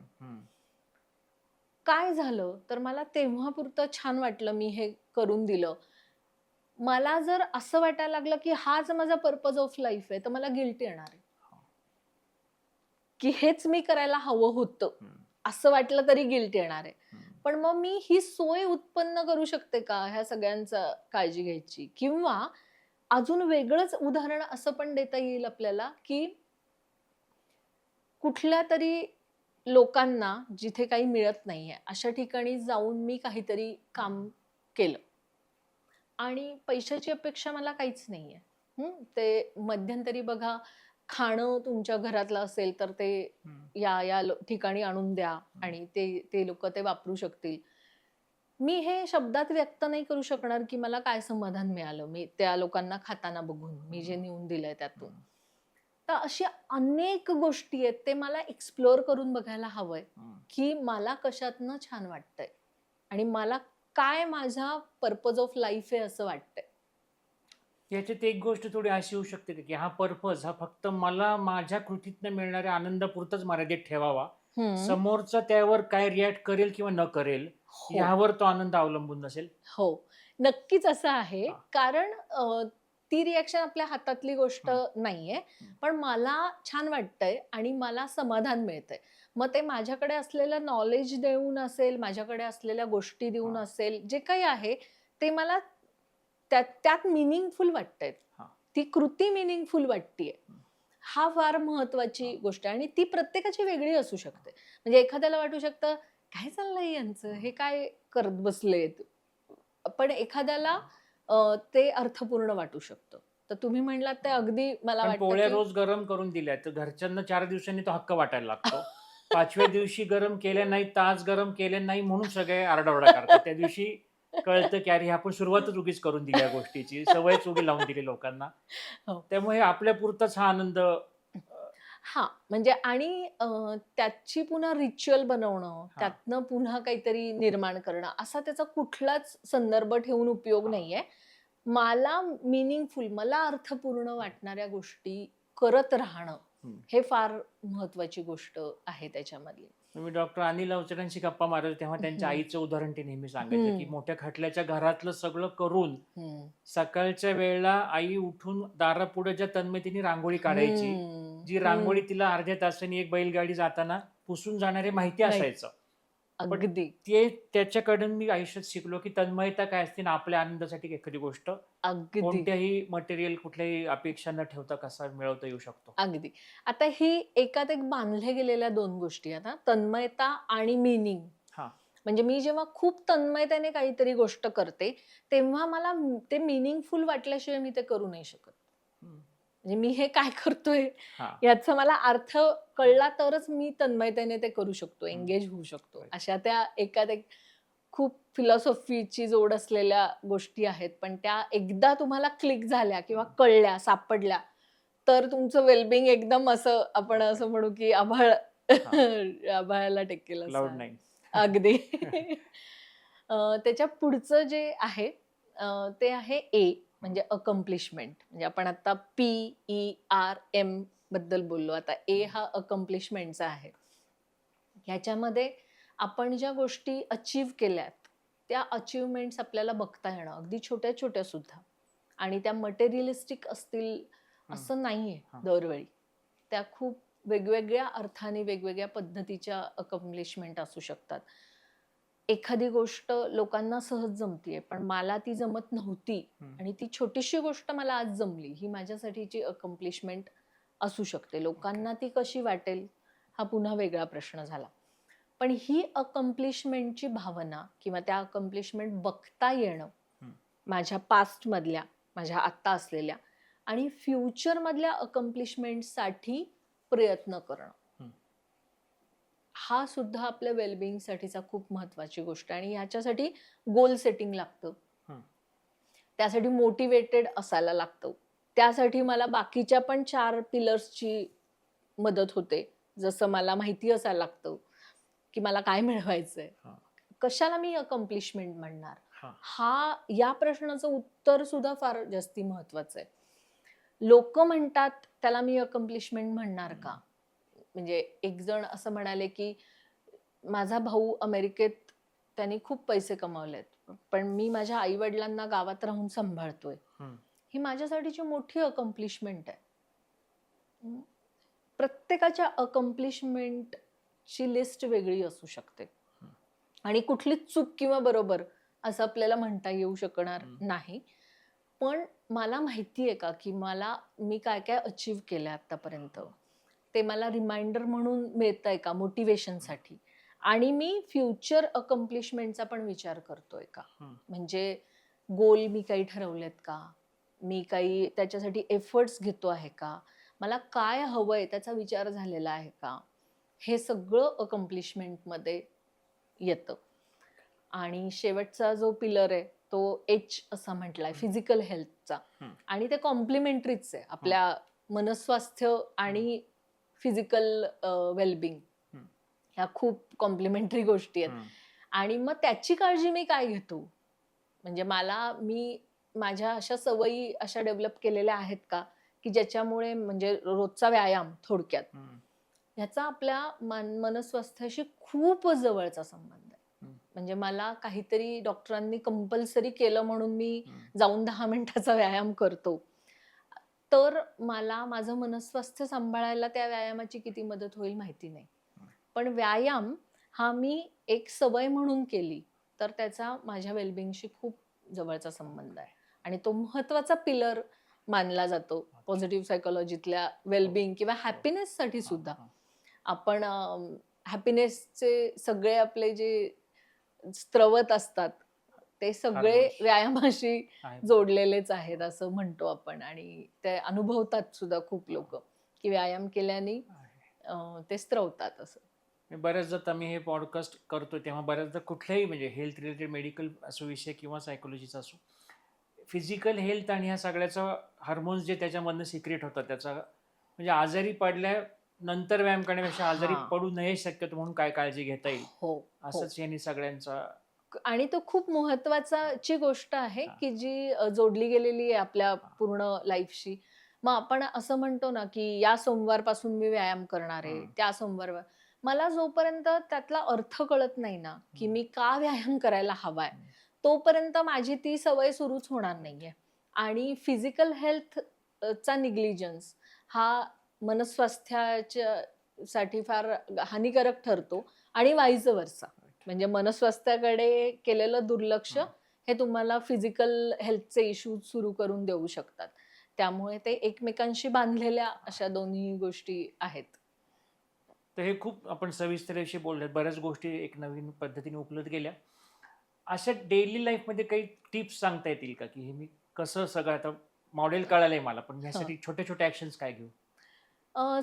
काय झालं तर मला तेव्हा पुरतं छान वाटलं, मी हे करून दिलं. मला जर असं वाटायला लागलं की हाच माझा पर्पज ऑफ लाईफ आहे, तर मला गिल्ट येणार आहे की हेच मी करायला हवं होतं, असं वाटलं तरी गिल्ट येणार आहे. पण मग मी ही सोय उत्पन्न करू शकते का ह्या सगळ्यांचा काळजी घ्यायची? किंवा अजून वेगळंच उदाहरण असं पण देता येईल आपल्याला की कुठल्या तरी लोकांना जिथे काही मिळत नाहीये अशा ठिकाणी जाऊन मी काहीतरी काम केलं आणि पैशाची अपेक्षा मला काहीच नाहीये. ते मध्यंतरी बघा, खाणं तुमच्या घरातलं असेल तर ते या ठिकाणी आणून द्या आणि ते ते लोक ते वापरू शकतील. मी हे शब्दात व्यक्त नाही करू शकणार की मला काय समाधान मिळालं मी त्या लोकांना खाताना बघून, मी जे नेऊन दिलंय त्यातून. तर अशी अनेक गोष्टी आहेत, ते मला एक्सप्लोअर करून बघायला हवंय की मला कशातनं छान वाटतंय आणि मला काय माझा पर्पज ऑफ लाईफ आहे असं वाटतंय. याच्यात एक गोष्ट थोडी अशी होऊ शकते का, की हा पर्पज हा फक्त मला माझ्या कृतीतनं मिळणाऱ्या आनंदापुरतच मर्यादित ठेवावा, समोरचा त्यावर काय रिॲक्ट करेल किंवा न करेल हो यावर तो आनंद अवलंबून नसेल. हो, नक्कीच असं आहे. हा. कारण ती रिएक्शन आपल्या हातातली गोष्ट नाहीये. हम्म. पण मला छान वाटतंय आणि मला समाधान मिळतंय. मग ते माझ्याकडे असलेलं नॉलेज देऊन असेल, माझ्याकडे असलेल्या गोष्टी देऊन हा. असेल, जे काही आहे ते मला त्यात त्यात मिनिंगफुल वाटतंय. हा. ती कृती मिनिंगफुल वाटतीये. हा फार महत्वाची गोष्ट आहे आणि ती प्रत्येकाची वेगळी असू शकते. म्हणजे एखाद्याला वाटू शकतं, काय चाललंय यांचं? हे काय करत बसलेत? पण एखाद्याला ते अर्थपूर्ण वाटू शकतं. तर तुम्ही म्हणलात ते अगदी मला पण वाटतं पोळ्या की रोज गरम करून दिल्या तर घरच्यांना 4 दिवसांनी तो हक्क वाटायला लागतो. 5व्या दिवशी गरम केल्या नाहीत, तर आज गरम केल्या नाही म्हणून सगळे आरडाओरडा करतात. त्या दिवशी कळतं की अरे आपण सुरुवातच उगीच करून दिली या गोष्टीची, सवयच उगी लावून दिली लोकांना. हो. त्यामुळे आपल्यापुरताच हा आनंद हां, म्हणजे आणि त्याची पुन्हा रिच्युअल बनवणं, हां. त्यातनं पुन्हा काहीतरी निर्माण करणं, असा त्याचा कुठलाच संदर्भ ठेवून उपयोग हां. नाहीये. मला मीनिंगफुल, मला अर्थपूर्ण वाटणाऱ्या गोष्टी करत राहणं, हे फार महत्वाची गोष्ट आहे त्याच्यामधली. मी डॉक्टर अनिल अवचटांशी गप्पा मारायचो तेव्हा त्यांच्या आईचं उदाहरण ते नेहमी सांगायचं, की मोठ्या खटल्याच्या घरातलं सगळं करून सकाळच्या वेळेला आई उठून दारापुढे ज्या तन्मयतेने रांगोळी काढायची, जी रांगोळी तिला अर्ध्या तासाने एक बैलगाडी जाताना पुसून जाणारे माहिती असायचं. पण अगदी ते त्याच्याकडून मी आयुष्यात शिकलो, की तन्मयता काय असते ना, आपल्या आनंदासाठी एखादी गोष्ट अगदी कोणत्याही मटेरियल कुठल्याही अपेक्षा न ठेवता कसा मिळवता येऊ शकतो. अगदी. आता ही एकात एक बांधल्या गेलेल्या 2 गोष्टी आहेत हां. तन्मयता आणि मीनिंग. हां. म्हणजे मी जेव्हा खूप तन्मयतेने काहीतरी गोष्ट करते, तेव्हा मला ते मीनिंगफुल वाटल्याशिवाय मी ते करू नाही शकत. म्हणजे मी हे काय करतोय याचा मला अर्थ कळला तरच मी तन्मयतेने ते करू शकतो, एंगेज होऊ शकतो. अशा त्या एकात एक खूप फिलॉसॉफीची जोड असलेल्या गोष्टी आहेत. पण त्या एकदा तुम्हाला क्लिक झाल्या किंवा कळल्या, सापडल्या, तर तुमचं वेलबिंग एकदम असं आपण असं म्हणू की आभाळ आभाळाला टेकेल असं क्लाउड आहे. 9. अगदी. त्याच्या पुढचं जे आहे ते आहे ए म्हणजे अकम्प्लिशमेंट. म्हणजे आपण आता PERM बद्दल बोललो. आता ए हा अकम्प्लिशमेंटचा आहे. ह्याच्यामध्ये आपण ज्या गोष्टी अचीव्ह केल्यात, त्या अचीव्हमेंट्स आपल्याला बघता येणं, अगदी छोट्या-छोट्या सुद्धा. आणि त्या मटेरियलिस्टिक असतील असं नाहीये दरवेळी. त्या खूप वेगवेगळ्या अर्थाने, वेगवेगळ्या पद्धतीच्या अकम्प्लिशमेंट असू शकतात. एखादी गोष्ट लोकांना सहज जमतीये, पण मला ती जमत नव्हती आणि ती छोटीशी गोष्ट मला आज जमली, ही माझ्यासाठीची अकम्प्लिशमेंट असू शकते. लोकांना ती कशी वाटेल, हा पुन्हा वेगळा प्रश्न झाला. पण ही अकम्प्लिशमेंटची भावना किंवा त्या अकम्प्लिशमेंट बघता येणं, माझ्या पास्ट मधल्या, माझ्या आत्ता असलेल्या आणि फ्युचर मधल्या अकम्प्लिशमेंटसाठी प्रयत्न करणं, हा सुद्धा आपल्या वेलबिंग साठीचा खूप महत्वाची गोष्ट आहे. आणि ह्याच्यासाठी गोल सेटिंग लागतं. त्यासाठी मोटिवेटेड असायला लागतं. त्यासाठी मला बाकीच्या पण 4 पिलर्सची मदत होते. जसं मला माहिती असायला लागतं की मला काय मिळवायचंय, कशाला मी अकम्प्लिशमेंट म्हणणार, या प्रश्नाचं उत्तर सुद्धा फार जास्ती महत्वाचं आहे. लोक म्हणतात त्याला मी अकम्प्लिशमेंट म्हणणार का? म्हणजे एक जण असं म्हणाले की माझा भाऊ अमेरिकेत त्यांनी खूप पैसे कमावलेत, पण मी माझ्या आई वडिलांना गावात राहून सांभाळतोय, ही माझ्यासाठीची मोठी अकम्प्लिशमेंट आहे. प्रत्येकाच्या अकम्प्लिशमेंटची लिस्ट वेगळी असू शकते आणि कुठलीच चूक किंवा बरोबर असं आपल्याला म्हणता येऊ शकणार नाही. पण मला माहिती आहे का की मी काय काय अचीव्ह केलंय आतापर्यंत, ते मला रिमाइंडर म्हणून मिळतंय का मोटिवेशनसाठी, आणि मी फ्युचर अकम्प्लिशमेंटचा पण विचार करतोय का. म्हणजे गोल मी काही ठरवलेत का, मी काही त्याच्यासाठी एफर्ट्स घेतो आहे का, मला काय हवंय त्याचा विचार झालेला आहे का, हे सगळं अकम्प्लिशमेंटमध्ये येतं. आणि शेवटचा जो पिलर आहे तो एच असा म्हटलाय, फिजिकल हेल्थचा. आणि ते कॉम्प्लिमेंटरीच आहे, आपल्या मनस्वास्थ्य आणि फिजिकल वेलबिंग ह्या खूप कॉम्प्लिमेंटरी गोष्टी आहेत. आणि मग त्याची काळजी मी काय घेतो, म्हणजे मी माझ्या अशा सवयी अशा डेव्हलप केलेल्या आहेत का की ज्याच्यामुळे, म्हणजे रोजचा व्यायाम थोडक्यात, ह्याचा आपल्या मनस्वास्थ्याशी खूप जवळचा संबंध आहे. म्हणजे मला काहीतरी डॉक्टरांनी कंपल्सरी केलं म्हणून मी जाऊन 10 मिनिटाचा व्यायाम करतो, तर मला माझं मनस्वास्थ्य सांभाळायला त्या व्यायामाची किती मदत होईल माहिती नाही. पण व्यायाम हा मी एक सवय म्हणून केली तर त्याचा माझ्या वेलबिंगशी खूप जवळचा संबंध आहे. आणि तो महत्वाचा पिलर मानला जातो पॉझिटिव्ह सायकोलॉजीतल्या वेलबिंग किंवा हॅपीनेससाठी सुद्धा. आपण हॅपीनेसचे सगळे आपले जे स्त्रवत असतात ते सगळे व्यायामाशी जोडलेलेच आहेत असं म्हणतो आपण. आणि ते अनुभवतात सुद्धा खूप लोक की व्यायाम केल्याने ते स्त्रवतात असं. बऱ्याचदा आम्ही हे पॉडकास्ट करतो तेव्हा बऱ्याचदा कुठल्याही म्हणजे हेल्थ रिलेटेड मेडिकल असो विषय किंवा सायकोलॉजीचा असो, फिजिकल हेल्थ आणि ह्या सगळ्याचा हार्मोन्स जे त्याच्यामधनं सिक्रेट होतात त्याचा, म्हणजे आजारी पडल्यानंतर व्यायाम करण्यापेक्षा आजारी पडू नये शक्यतो म्हणून काय काळजी घेता येईल असंच यांनी सगळ्यांचा. आणि तो खूप महत्वाची गोष्ट आहे की जी जोडली गेलेली आहे आपल्या पूर्ण लाईफशी. मग आपण असं म्हणतो ना की या सोमवारपासून मी व्यायाम करणार आहे, त्या सोमवार, मला जोपर्यंत त्यातला अर्थ कळत नाही ना की मी का व्यायाम करायला हवाय, तोपर्यंत माझी ती सवय सुरूच होणार नाहीये. आणि फिजिकल हेल्थ चा निग्लिजन्स हा मनस्वास्थ्याच्या साठी फार हानिकारक ठरतो आणि वाईज वर्सा. म्हणजे मनस्वास्थ्याकडे केलेलं दुर्लक्ष हे तुम्हाला फिजिकल हेल्थचे इश्यूज सुरू करून देऊ शकतात. त्यामुळे ते एकमेकांशी बांधलेल्या अशा दोन्ही गोष्टी आहेत. तर हे खूप आपण सविस्तर अशी बोलले, बऱ्याच गोष्टी एक नवीन पद्धतीने उपलब्ध केल्या. अशा डेली लाईफमध्ये काही टिप्स सांगता येतील का की हे मी कसं सगळं, आता मॉडेल कळालंय मला, पण यासाठी छोटे छोटे ऍक्शन्स काय घेऊ?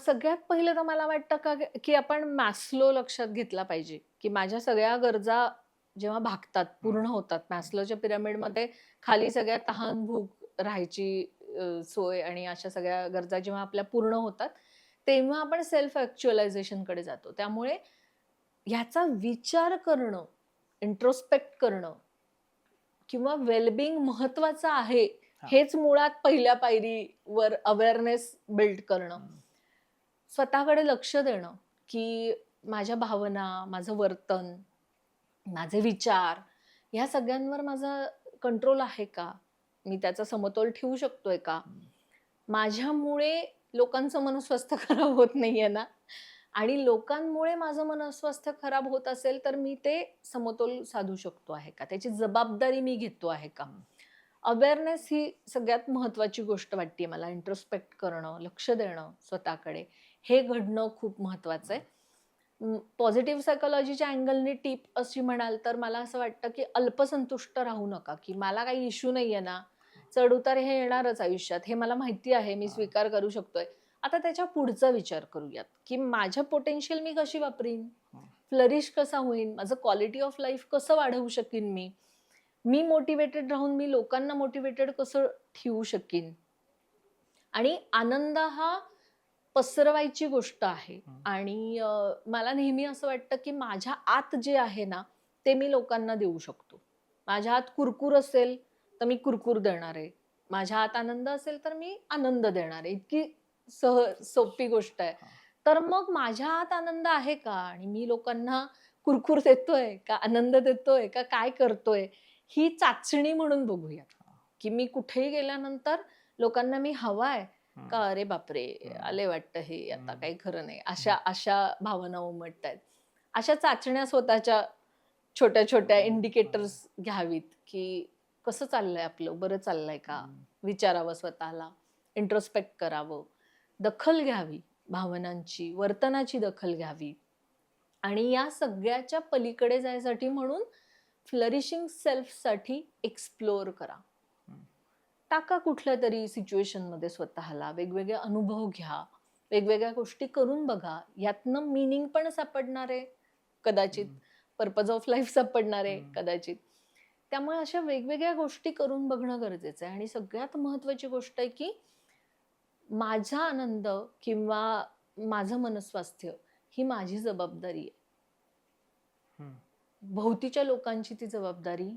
सगळ्यात पहिलं तर मला वाटतं का की आपण मॅस्लो लक्षात घेतला पाहिजे की माझ्या सगळ्या गरजा जेव्हा भागतात, पूर्ण होतात, मॅस्लोच्या पिरामिडमध्ये खाली सगळ्या तहान भूक राहायची सोय आणि अशा सगळ्या गरजा जेव्हा आपल्या पूर्ण होतात तेव्हा आपण सेल्फ ऍक्च्युअलायझेशन कडे जातो. त्यामुळे ह्याचा विचार करणं, इंट्रोस्पेक्ट करणं किंवा वेलबिंग महत्वाचं आहे हेच मुळात पहिल्या पायरीवर अवेअरनेस बिल्ड करणं. स्वतःकडे लक्ष देणं की माझ्या भावना, माझं वर्तन, माझे विचार ह्या सगळ्यांवर माझा कंट्रोल आहे का, मी त्याचा समतोल ठेवू शकतोय का, माझ्यामुळे लोकांचं मनस्वास्थ्य खराब होत नाहीये ना, आणि लोकांमुळे माझं मनस्वास्थ्य खराब होत असेल तर मी ते समतोल साधू शकतो आहे का, त्याची जबाबदारी मी घेतो आहे का. अवेअरनेस ही सगळ्यात महत्वाची गोष्ट वाटते मला. इंट्रोस्पेक्ट करणं, लक्ष देणं स्वतःकडे, हे घडणं खूप महत्वाचं आहे. पॉझिटिव्ह सायकोलॉजीच्या अँगलने टीप अशी म्हणाल तर मला असं वाटतं की अल्पसंतुष्ट राहू नका, की मला काही इश्यू नाहीये ना, चढ उतार हे येणारच आयुष्यात, हे मला माहिती आहे, मी स्वीकार करू शकतोय. आता त्याच्या पुढचा विचार करूयात की माझ्या पोटेन्शियल मी कशी वापरीन, फ्लरिश कसा होईन, माझं क्वालिटी ऑफ लाईफ कसं वाढवू शकीन, मी मोटिवेटेड राहून मी लोकांना मोटिवेटेड कसं ठेवू शकीन. आणि आनंद हा पसरवायची गोष्ट आहे. आणि मला नेहमी असं वाटतं की माझ्या आत जे आहे ना ते मी लोकांना देऊ शकतो. माझ्या आत कुरकुर असेल तर मी कुरकुर देणार आहे, माझ्या आत आनंद असेल तर मी आनंद देणार आहे. इतकी सोपी गोष्ट आहे. तर मग माझ्या आत आनंद आहे का आणि मी लोकांना कुरकुर देतोय का, आनंद देतोय का, काय करतोय, ही चाचणी म्हणून बघूया, की मी कुठेही गेल्यानंतर लोकांना मी हवाय का, अरे बापरे आले वाटतं हे, आता काही खरं नाही, अशा अशा भावना उमटतायत. अशा चाचण्या स्वतःच्या छोट्या छोट्या इंडिकेटर्स घ्यावीत, की कसं चाललंय आपलं, बरं चाललंय का, विचारावं स्वतःला, इंट्रोस्पेक्ट करावं, दखल घ्यावी भावनांची, वर्तनाची दखल घ्यावी. आणि या सगळ्याच्या पलीकडे जायसाठी म्हणून फ्लरिशिंग सेल्फसाठी एक्सप्लोअर करा. टाका कुठल्या तरी सिच्युएशनमध्ये स्वतःला, वेगवेगळे अनुभव घ्या, वेगवेगळ्या गोष्टी करून बघा. यातनं मिनिंग पण सापडणार आहे कदाचित, पर्पज ऑफ लाईफ सापडणार आहे कदाचित. त्यामुळे अशा वेगवेगळ्या गोष्टी करून बघणं गरजेचं आहे. आणि सगळ्यात महत्वाची गोष्ट आहे की माझा आनंद किंवा माझं मनस्वास्थ्य ही माझी जबाबदारी आहे. भोवतीच्या लोकांची ती जबाबदारी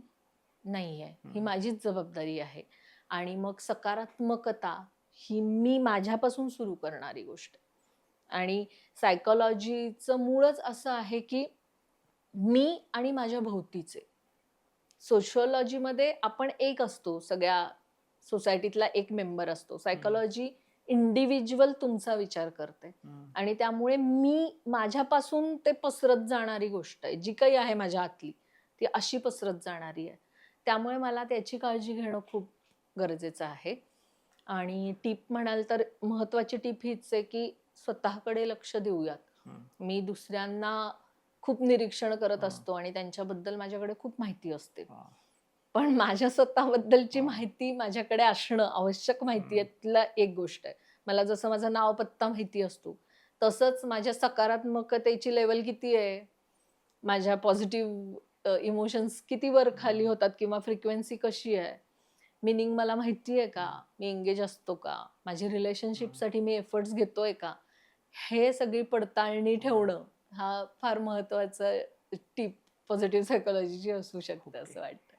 नाही आहे, ही माझीच जबाबदारी आहे. आणि मग सकारात्मकता ही मी माझ्यापासून सुरू करणारी गोष्ट. आणि सायकोलॉजीचं मूळच असं आहे की मी आणि माझ्या भोवतीचे. सोशिओलॉजीमध्ये आपण एक असतो, सगळ्या सोसायटीतला एक मेंबर असतो. सायकोलॉजी इंडिव्हिज्युअल तुमचा विचार करते. आणि त्यामुळे मी माझ्यापासून ते पसरत जाणारी गोष्ट आहे, जी काही आहे माझ्या आतली ती अशी पसरत जाणारी आहे. त्यामुळे मला त्याची काळजी घेणं खूप गरजेचं आहे. आणि टीप म्हणाल तर महत्वाची टीप हीच आहे की स्वतःकडे लक्ष देऊयात. मी दुसऱ्यांना खूप निरीक्षण करत असतो आणि त्यांच्याबद्दल माझ्याकडे खूप माहिती असते, पण माझ्या स्वतःबद्दलची माहिती माझ्याकडे असणं आवश्यक माहिती यातला एक गोष्ट आहे. मला जसं माझं नाव पत्ता माहिती असतो, तसंच माझ्या सकारात्मकतेची लेवल किती आहे, माझ्या पॉझिटिव्ह इमोशन्स किती वर खाली होतात किंवा फ्रिक्वेन्सी कशी आहे, मिनिंग मला माहिती आहे का, मी एंगेज असतो का, माझी रिलेशनशिपसाठी मी एफर्ट्स घेतोय का, हे सगळी पडताळणी ठेवणं हा फार महत्वाचा टीप पॉझिटिव्ह सायकोलॉजीची असू शकते असं वाटतं.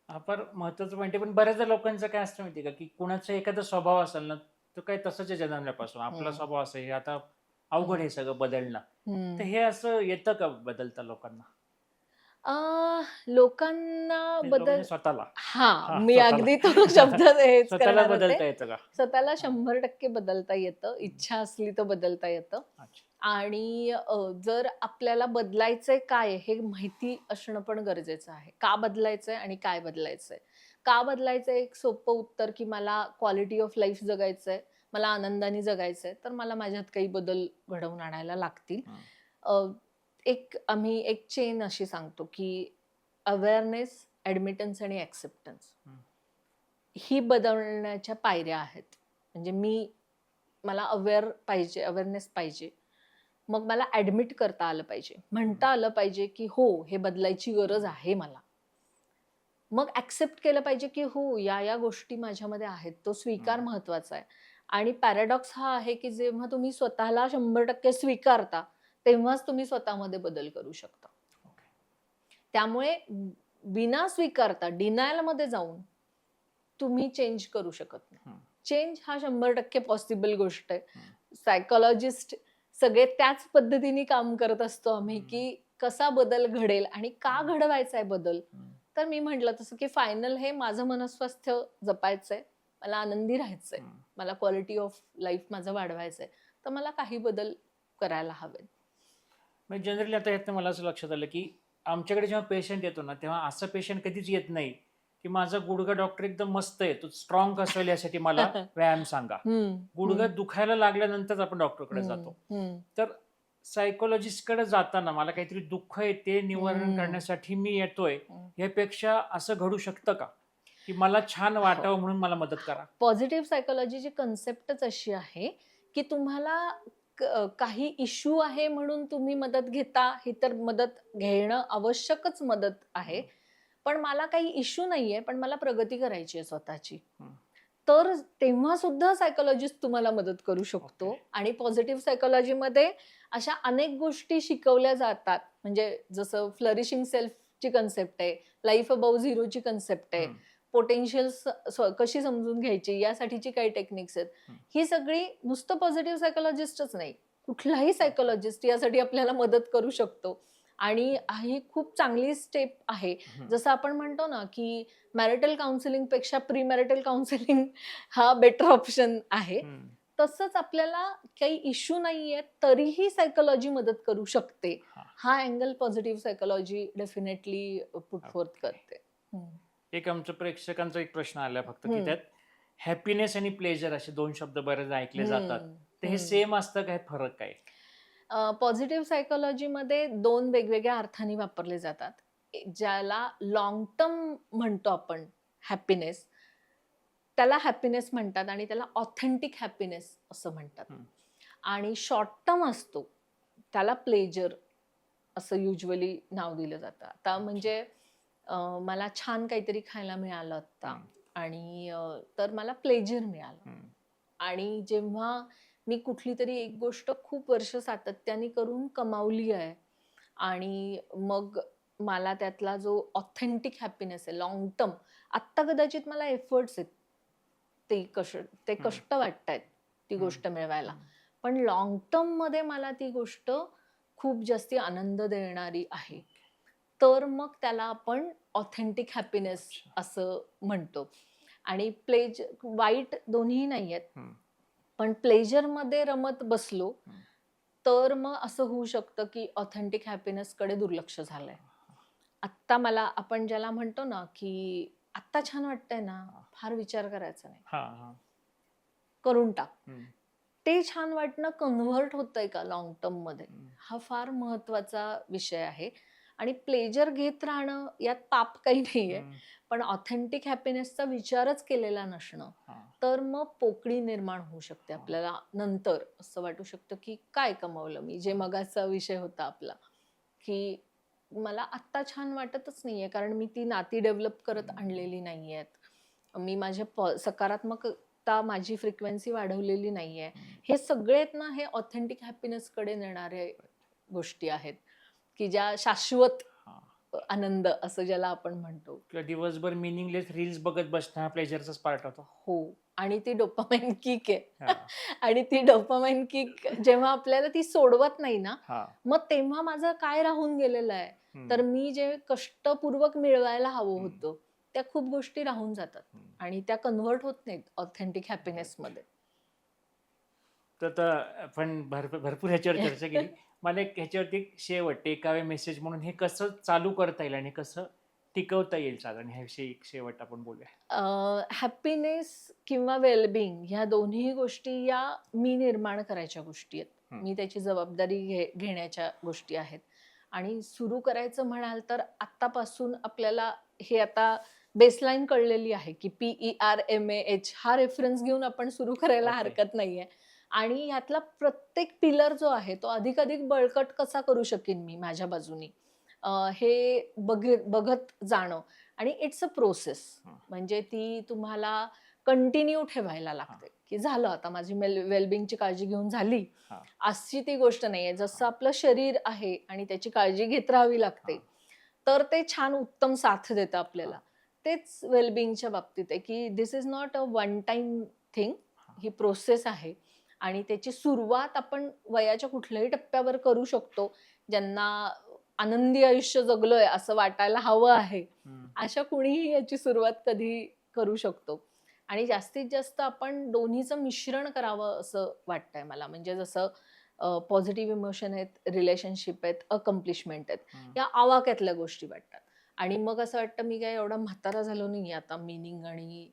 हा फार महत्वाचं पॉईंट आहे. पण बऱ्याचदा लोकांचं काय असतं माहिती का, की कुणाचा एखादा स्वभाव असेल ना, तो काय तसंच आहे जन्मल्यापासून, आपला स्वभाव असं हे आता अवघड आहे सगळं बदलणं. तर हे असं येतं का बदलता लोकांना? लोकांना बदल, स्वतःला मी स्वतःला अगदी तो शब्द हेच स्वतःला करणार होते. बदलता येतं का? स्वतःला 100% बदलता येतं, इच्छा असली तर बदलता येतं. अच्छा. आणि जर आपल्याला बदलायचंय काय हे माहिती असणं पण गरजेचं आहे. का बदलायचंय आणि काय बदलायचंय. का बदलायचंय एक सोपं उत्तर की मला क्वालिटी ऑफ लाईफ जगायचंय, मला आनंदाने जगायचंय, तर मला माझ्यात काही बदल घडवून आणायला लागतील. आम्ही एक चेन अशी सांगतो की अवेअरनेस, ऍडमिटन्स आणि ऍक्सेप्टन्स ही बदलण्याच्या पायऱ्या आहेत. म्हणजे मला अवेअरनेस पाहिजे, मग मला ऍडमिट करता आलं पाहिजे, म्हणता आलं पाहिजे की हो हे बदलायची गरज आहे मला. मग ऍक्सेप्ट केलं पाहिजे की हो या गोष्टी माझ्यामध्ये आहेत, तो स्वीकार महत्वाचा आहे. आणि पॅराडॉक्स हा आहे की जेव्हा तुम्ही स्वतःला 100% स्वीकारता तेव्हाच तुम्ही स्वतःमध्ये बदल करू शकता. त्यामुळे बिना स्वीकारता डिनायल मध्ये जाऊन तुम्ही चेंज करू शकत नाही. चेंज हा 100% पॉसिबल गोष्ट आहे. सायकोलॉजिस्ट सगळे त्याच पद्धतीने काम करत असतो आम्ही की कसा बदल घडेल आणि का घडवायचा आहे बदल. तर मी म्हटलं तसं की फायनल हे माझं मनस्वास्थ्य जपायचंय, मला आनंदी राहायचंय, मला क्वालिटी ऑफ लाईफ माझं वाढवायचंय, तर मला काही बदल करायला हवेत. म्हणजे जनरली आता यातनं मला असं लक्षात आलं की आमच्याकडे जेव्हा पेशंट येतो ना, तेव्हा असं पेशंट कधीच येत नाही की माझा गुडघा डॉक्टर एकदम मस्त आहे, तो स्ट्रॉंग असेल यासाठी मला व्यायाम सांगा. गुडघा दुखायला लागल्यानंतर आपण डॉक्टरकडे जातो. तर सायकोलॉजिस्टकडे जाताना मला काहीतरी दुःख आहे ते निवारण करण्यासाठी मी येतोय, यापेक्षा असं घडू शकतं का की मला छान वाटावं म्हणून मला मदत करा? पॉझिटिव्ह सायकोलॉजीची कन्सेप्टच अशी आहे की तुम्हाला काही इश्यू आहे म्हणून तुम्ही मदत घेता, ही तर मदत घेणं आवश्यकच मदत आहे. पण मला काही इश्यू नाहीये, पण मला प्रगती करायची आहे स्वतःची, तर तेव्हा सुद्धा सायकोलॉजिस्ट तुम्हाला मदत करू शकतो. आणि पॉझिटिव्ह सायकोलॉजीमध्ये अशा अनेक गोष्टी शिकवल्या जातात. म्हणजे जसं फ्लरिशिंग सेल्फची कन्सेप्ट आहे, लाईफ अबाव झिरोची कन्सेप्ट आहे, पोटेन्शियल्स कशी समजून घ्यायची यासाठीची काही टेक्निक्स आहेत. ही सगळी नुसतं पॉझिटिव्ह सायकोलॉजिस्टच नाही, कुठलाही सायकोलॉजिस्ट यासाठी आपल्याला मदत करू शकतो. आणि ही खूप चांगली स्टेप आहे. जसं आपण म्हणतो ना की मॅरिटल काउन्सिलिंग पेक्षा प्री मॅरिटल काउन्सिलिंग हा बेटर ऑप्शन आहे. तसंच आपल्याला काही इश्यू नाहीये तरीही सायकोलॉजी मदत करू शकते. हा angle positive psychology definitely put fourth करते. एक आमच्या प्रेक्षकांचा एक प्रश्न आला फक्त की त्यात हॅपीनेस आणि प्लेजर असे दोन शब्द बरेच ऐकले जातात, तर हे सेम असतं काय, फरक काय? पॉझिटिव्ह सायकोलॉजीमध्ये 2 वेगवेगळ्या अर्थाने वापरले जातात. ज्याला लॉंग टर्म म्हणतो आपण हॅपीनेस, त्याला हॅपीनेस म्हणतात आणि त्याला ऑथेंटिक हॅपीनेस असं म्हणतात. आणि शॉर्ट टर्म असतो त्याला प्लेजर असं युजली नाव दिलं जातं. आता म्हणजे मला छान काहीतरी खायला मिळालं आता आणि तर मला प्लेजर मिळालं. आणि जेव्हा मी कुठली तरी एक गोष्ट खूप वर्ष सातत्याने करून कमावली आहे आणि मग मला त्यातला जो ऑथेंटिक हॅपीनेस आहे लॉंग टर्म, आत्ता कदाचित मला एफर्ट्स आहेत ते कष्ट वाटतायत ती गोष्ट मिळवायला, पण लॉंग टर्म मध्ये मला ती गोष्ट खूप जास्ती आनंद देणारी आहे, तर मग त्याला आपण ऑथेंटिक हॅपीनेस असं म्हणतो. आणि वाईट दोन्ही नाही आहेत, पण प्लेजर मध्ये रमत बसलो तर मग असं होऊ शकतं की ऑथेंटिक हॅपीनेस कडे दुर्लक्ष झालंय. आत्ता मला आपण ज्याला म्हणतो ना की आत्ता छान वाटतंय ना, फार विचार करायचा नाही, करून टाक. ते छान वाटणं कन्व्हर्ट होतंय का लॉंग टर्म मध्ये, हा फार महत्वाचा विषय आहे. आणि प्लेजर घेत राहणं यात पाप काही नाहीये, पण ऑथेंटिक हॅपीनेसचा विचारच केलेला नसणं, तर मग पोकळी निर्माण होऊ शकते आपल्याला. नंतर असं वाटू शकतं की काय कमावलं मी, जे मगाचा विषय होता आपला, की मला आत्ता छान वाटतच नाहीये कारण मी ती नाती डेव्हलप करत आणलेली नाहीयेत, मी माझ्या सकारात्मकता माझी फ्रिक्वेन्सी वाढवलेली नाहीये. हे सगळे आहेत ना, हे ऑथेंटिक हॅपीनेस कडे नेणारे गोष्टी आहेत की ज्या शाश्वत आनंद असं ज्याला आपण म्हणतो. किंवा दिवसभर मिनिंगलेस रील्स बघत बसणं हा प्लेजरचाच पार्ट होतो. हो, आणि ती डोपामाइन किक आहे. आणि ती डोपामाइन किक जेव्हा आपल्याला ती सोडवत नाही ना, मग तेव्हा माझं काय राहून गेलेलं आहे, तर मी जे कष्टपूर्वक मिळवायला हवं होतं त्या खूप गोष्टी राहून जातात आणि त्या कन्व्हर्ट होत नाहीत ऑथेंटिक हॅपीनेस मध्ये. तर आपण भरपूर ह्याच्यावर चर्चा केली. मला एक ह्याच्यावरती शेवट टेकअवे मेसेज म्हणून हे कसं चालू करता येईल आणि कसं टिकवता येईल साधारण ह्याविषयी एक शेवट आपण बोलूया. हॅपीनेस किंवा वेलबिंग ह्या दोन्ही गोष्टी या मी निर्माण करायच्या गोष्टी आहेत, मी त्याची जबाबदारी घेण्याच्या गोष्टी आहेत. आणि सुरू करायचं म्हणाल तर आत्तापासून आपल्याला हे आता बेसलाईन कळलेली आहे की PERMAH हा रेफरन्स घेऊन आपण सुरू करायला हरकत नाहीये. आणि यातला प्रत्येक पिलर जो आहे तो अधिकाधिक बळकट कसा करू शकेन मी माझ्या बाजूनी, हे बघत जाणं. आणि इट्स अ प्रोसेस, म्हणजे ती तुम्हाला कंटिन्यू ठेवायला लागते की झालं आता माझी वेलबिंगची काळजी घेऊन झाली, अशी ती गोष्ट नाहीये. जसं आपलं शरीर आहे आणि त्याची काळजी घेत राहावी लागते, तर ते छान उत्तम साथ देतं आपल्याला. तेच वेलबिंगच्या बाबतीत आहे की this is not a one time thing, ही प्रोसेस आहे. आणि त्याची सुरुवात आपण वयाच्या कुठल्याही टप्प्यावर करू शकतो. ज्यांना आनंदी आयुष्य जगलोय असं वाटायला हवं आहे, अशा कुणीही याची सुरुवात कधी करू शकतो. आणि जास्तीत जास्त आपण दोन्हीचं मिश्रण करावं असं वाटतंय मला. म्हणजे जसं पॉझिटिव्ह इमोशन आहेत, रिलेशनशिप आहेत, अकम्प्लिशमेंट आहेत, या आवाक्यातल्या गोष्टी वाटतात. आणि मग असं वाटतं मी काय एवढा म्हातारा झालो नाही आता मिनिंग आणि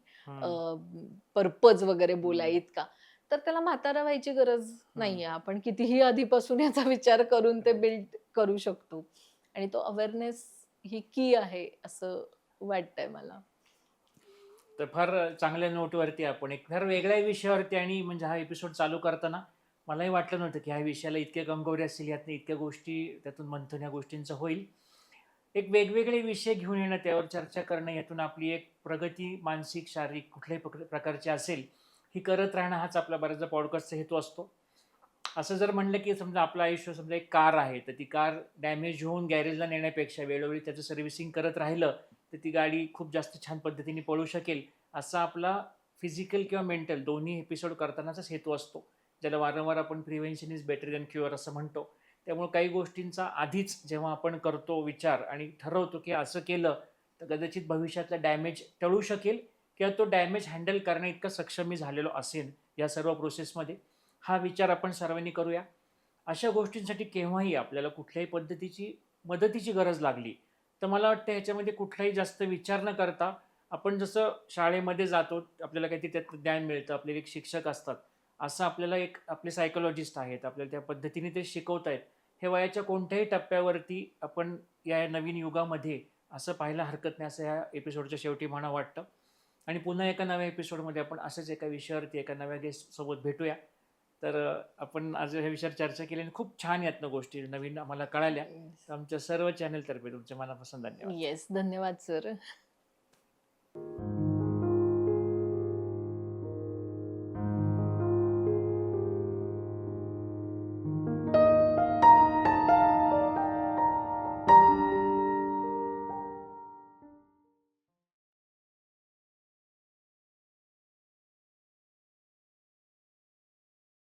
पर्पज वगैरे बोलायत का, तर त्याला म्हातारा व्हायची गरज नाहीये. आपण कितीही आधीपासून याचा विचार करून ते बिल्ड करू शकतो. आणि तो अवेअरनेस ही की आहे असं वाटतंय मला. तर फार चांगल्या नोटवरती आपण एक फार वेगळ्या विषयावरती, आणि म्हणजे हा एपिसोड चालू करताना मलाही वाटलं नव्हतं की ह्या विषयाला इतके गंगोरे असतील, यातनं इतक्या गोष्टी त्यातून मंथन ह्या गोष्टींचं होईल. एक वेगवेगळे विषय घेऊन येणं, त्यावर चर्चा करणं, यातून आपली एक प्रगती मानसिक शारीरिक कुठल्याही प्रकारची असेल ही करत राहणं, हाच आपला बऱ्याचदा पॉडकास्टचा हेतू असतो. असं जर म्हणलं की समजा आपलं आयुष्य समजा एक कार आहे, तर ती कार डॅमेज होऊन गॅरेजला नेण्यापेक्षा वेळोवेळी त्याचं सर्व्हिसिंग करत राहिलं तर ती गाडी खूप जास्त छान पद्धतीने पळू शकेल, असा आपला फिजिकल किंवा मेंटल दोन्ही एपिसोड करतानाचाच हेतू असतो, ज्याला वारंवार आपण prevention is better than cure असं म्हणतो. त्यामुळे काही गोष्टींचा आधीच जेव्हा आपण करतो विचार आणि ठरवतो की असं केलं तर कदाचित भविष्यातला डॅमेज टळू शकेल किंवा तो डॅमेज हँडल करण्या इतका सक्षम मी झालेलो असेल या सर्व प्रोसेसमध्ये, हा विचार आपण सर्वांनी करूया. अशा गोष्टींसाठी केव्हाही आपल्याला कुठल्याही पद्धतीची मदतीची गरज लागली तर मला वाटतं ह्याच्यामध्ये कुठलाही जास्त विचार न करता आपण जसं शाळेमध्ये जातो, आपल्याला काहीतरी त्यात ज्ञान मिळतं, आपले एक शिक्षक असतात, असं आपल्याला एक आपले सायकोलॉजिस्ट आहेत, आपल्याला त्या पद्धतीने ते शिकवतायत. हे वयाच्या कोणत्याही टप्प्यावरती आपण या नवीन युगामध्ये असं पाहायला हरकत नाही, असं ह्या एपिसोडच्या शेवटी म्हणा वाटतं. आणि पुन्हा एका नव्या एपिसोडमध्ये आपण असंच एका विषयावरती एका नव्या गेस्ट सोबत भेटूया. तर आपण आज ह्या विषयावर चर्चा केली आणि खूप छान यातनं गोष्टी नवीन आम्हाला कळाल्या. तर आमच्या सर्व चॅनलतर्फे तुमचे मनापासून धन्यवाद. येस, धन्यवाद सर.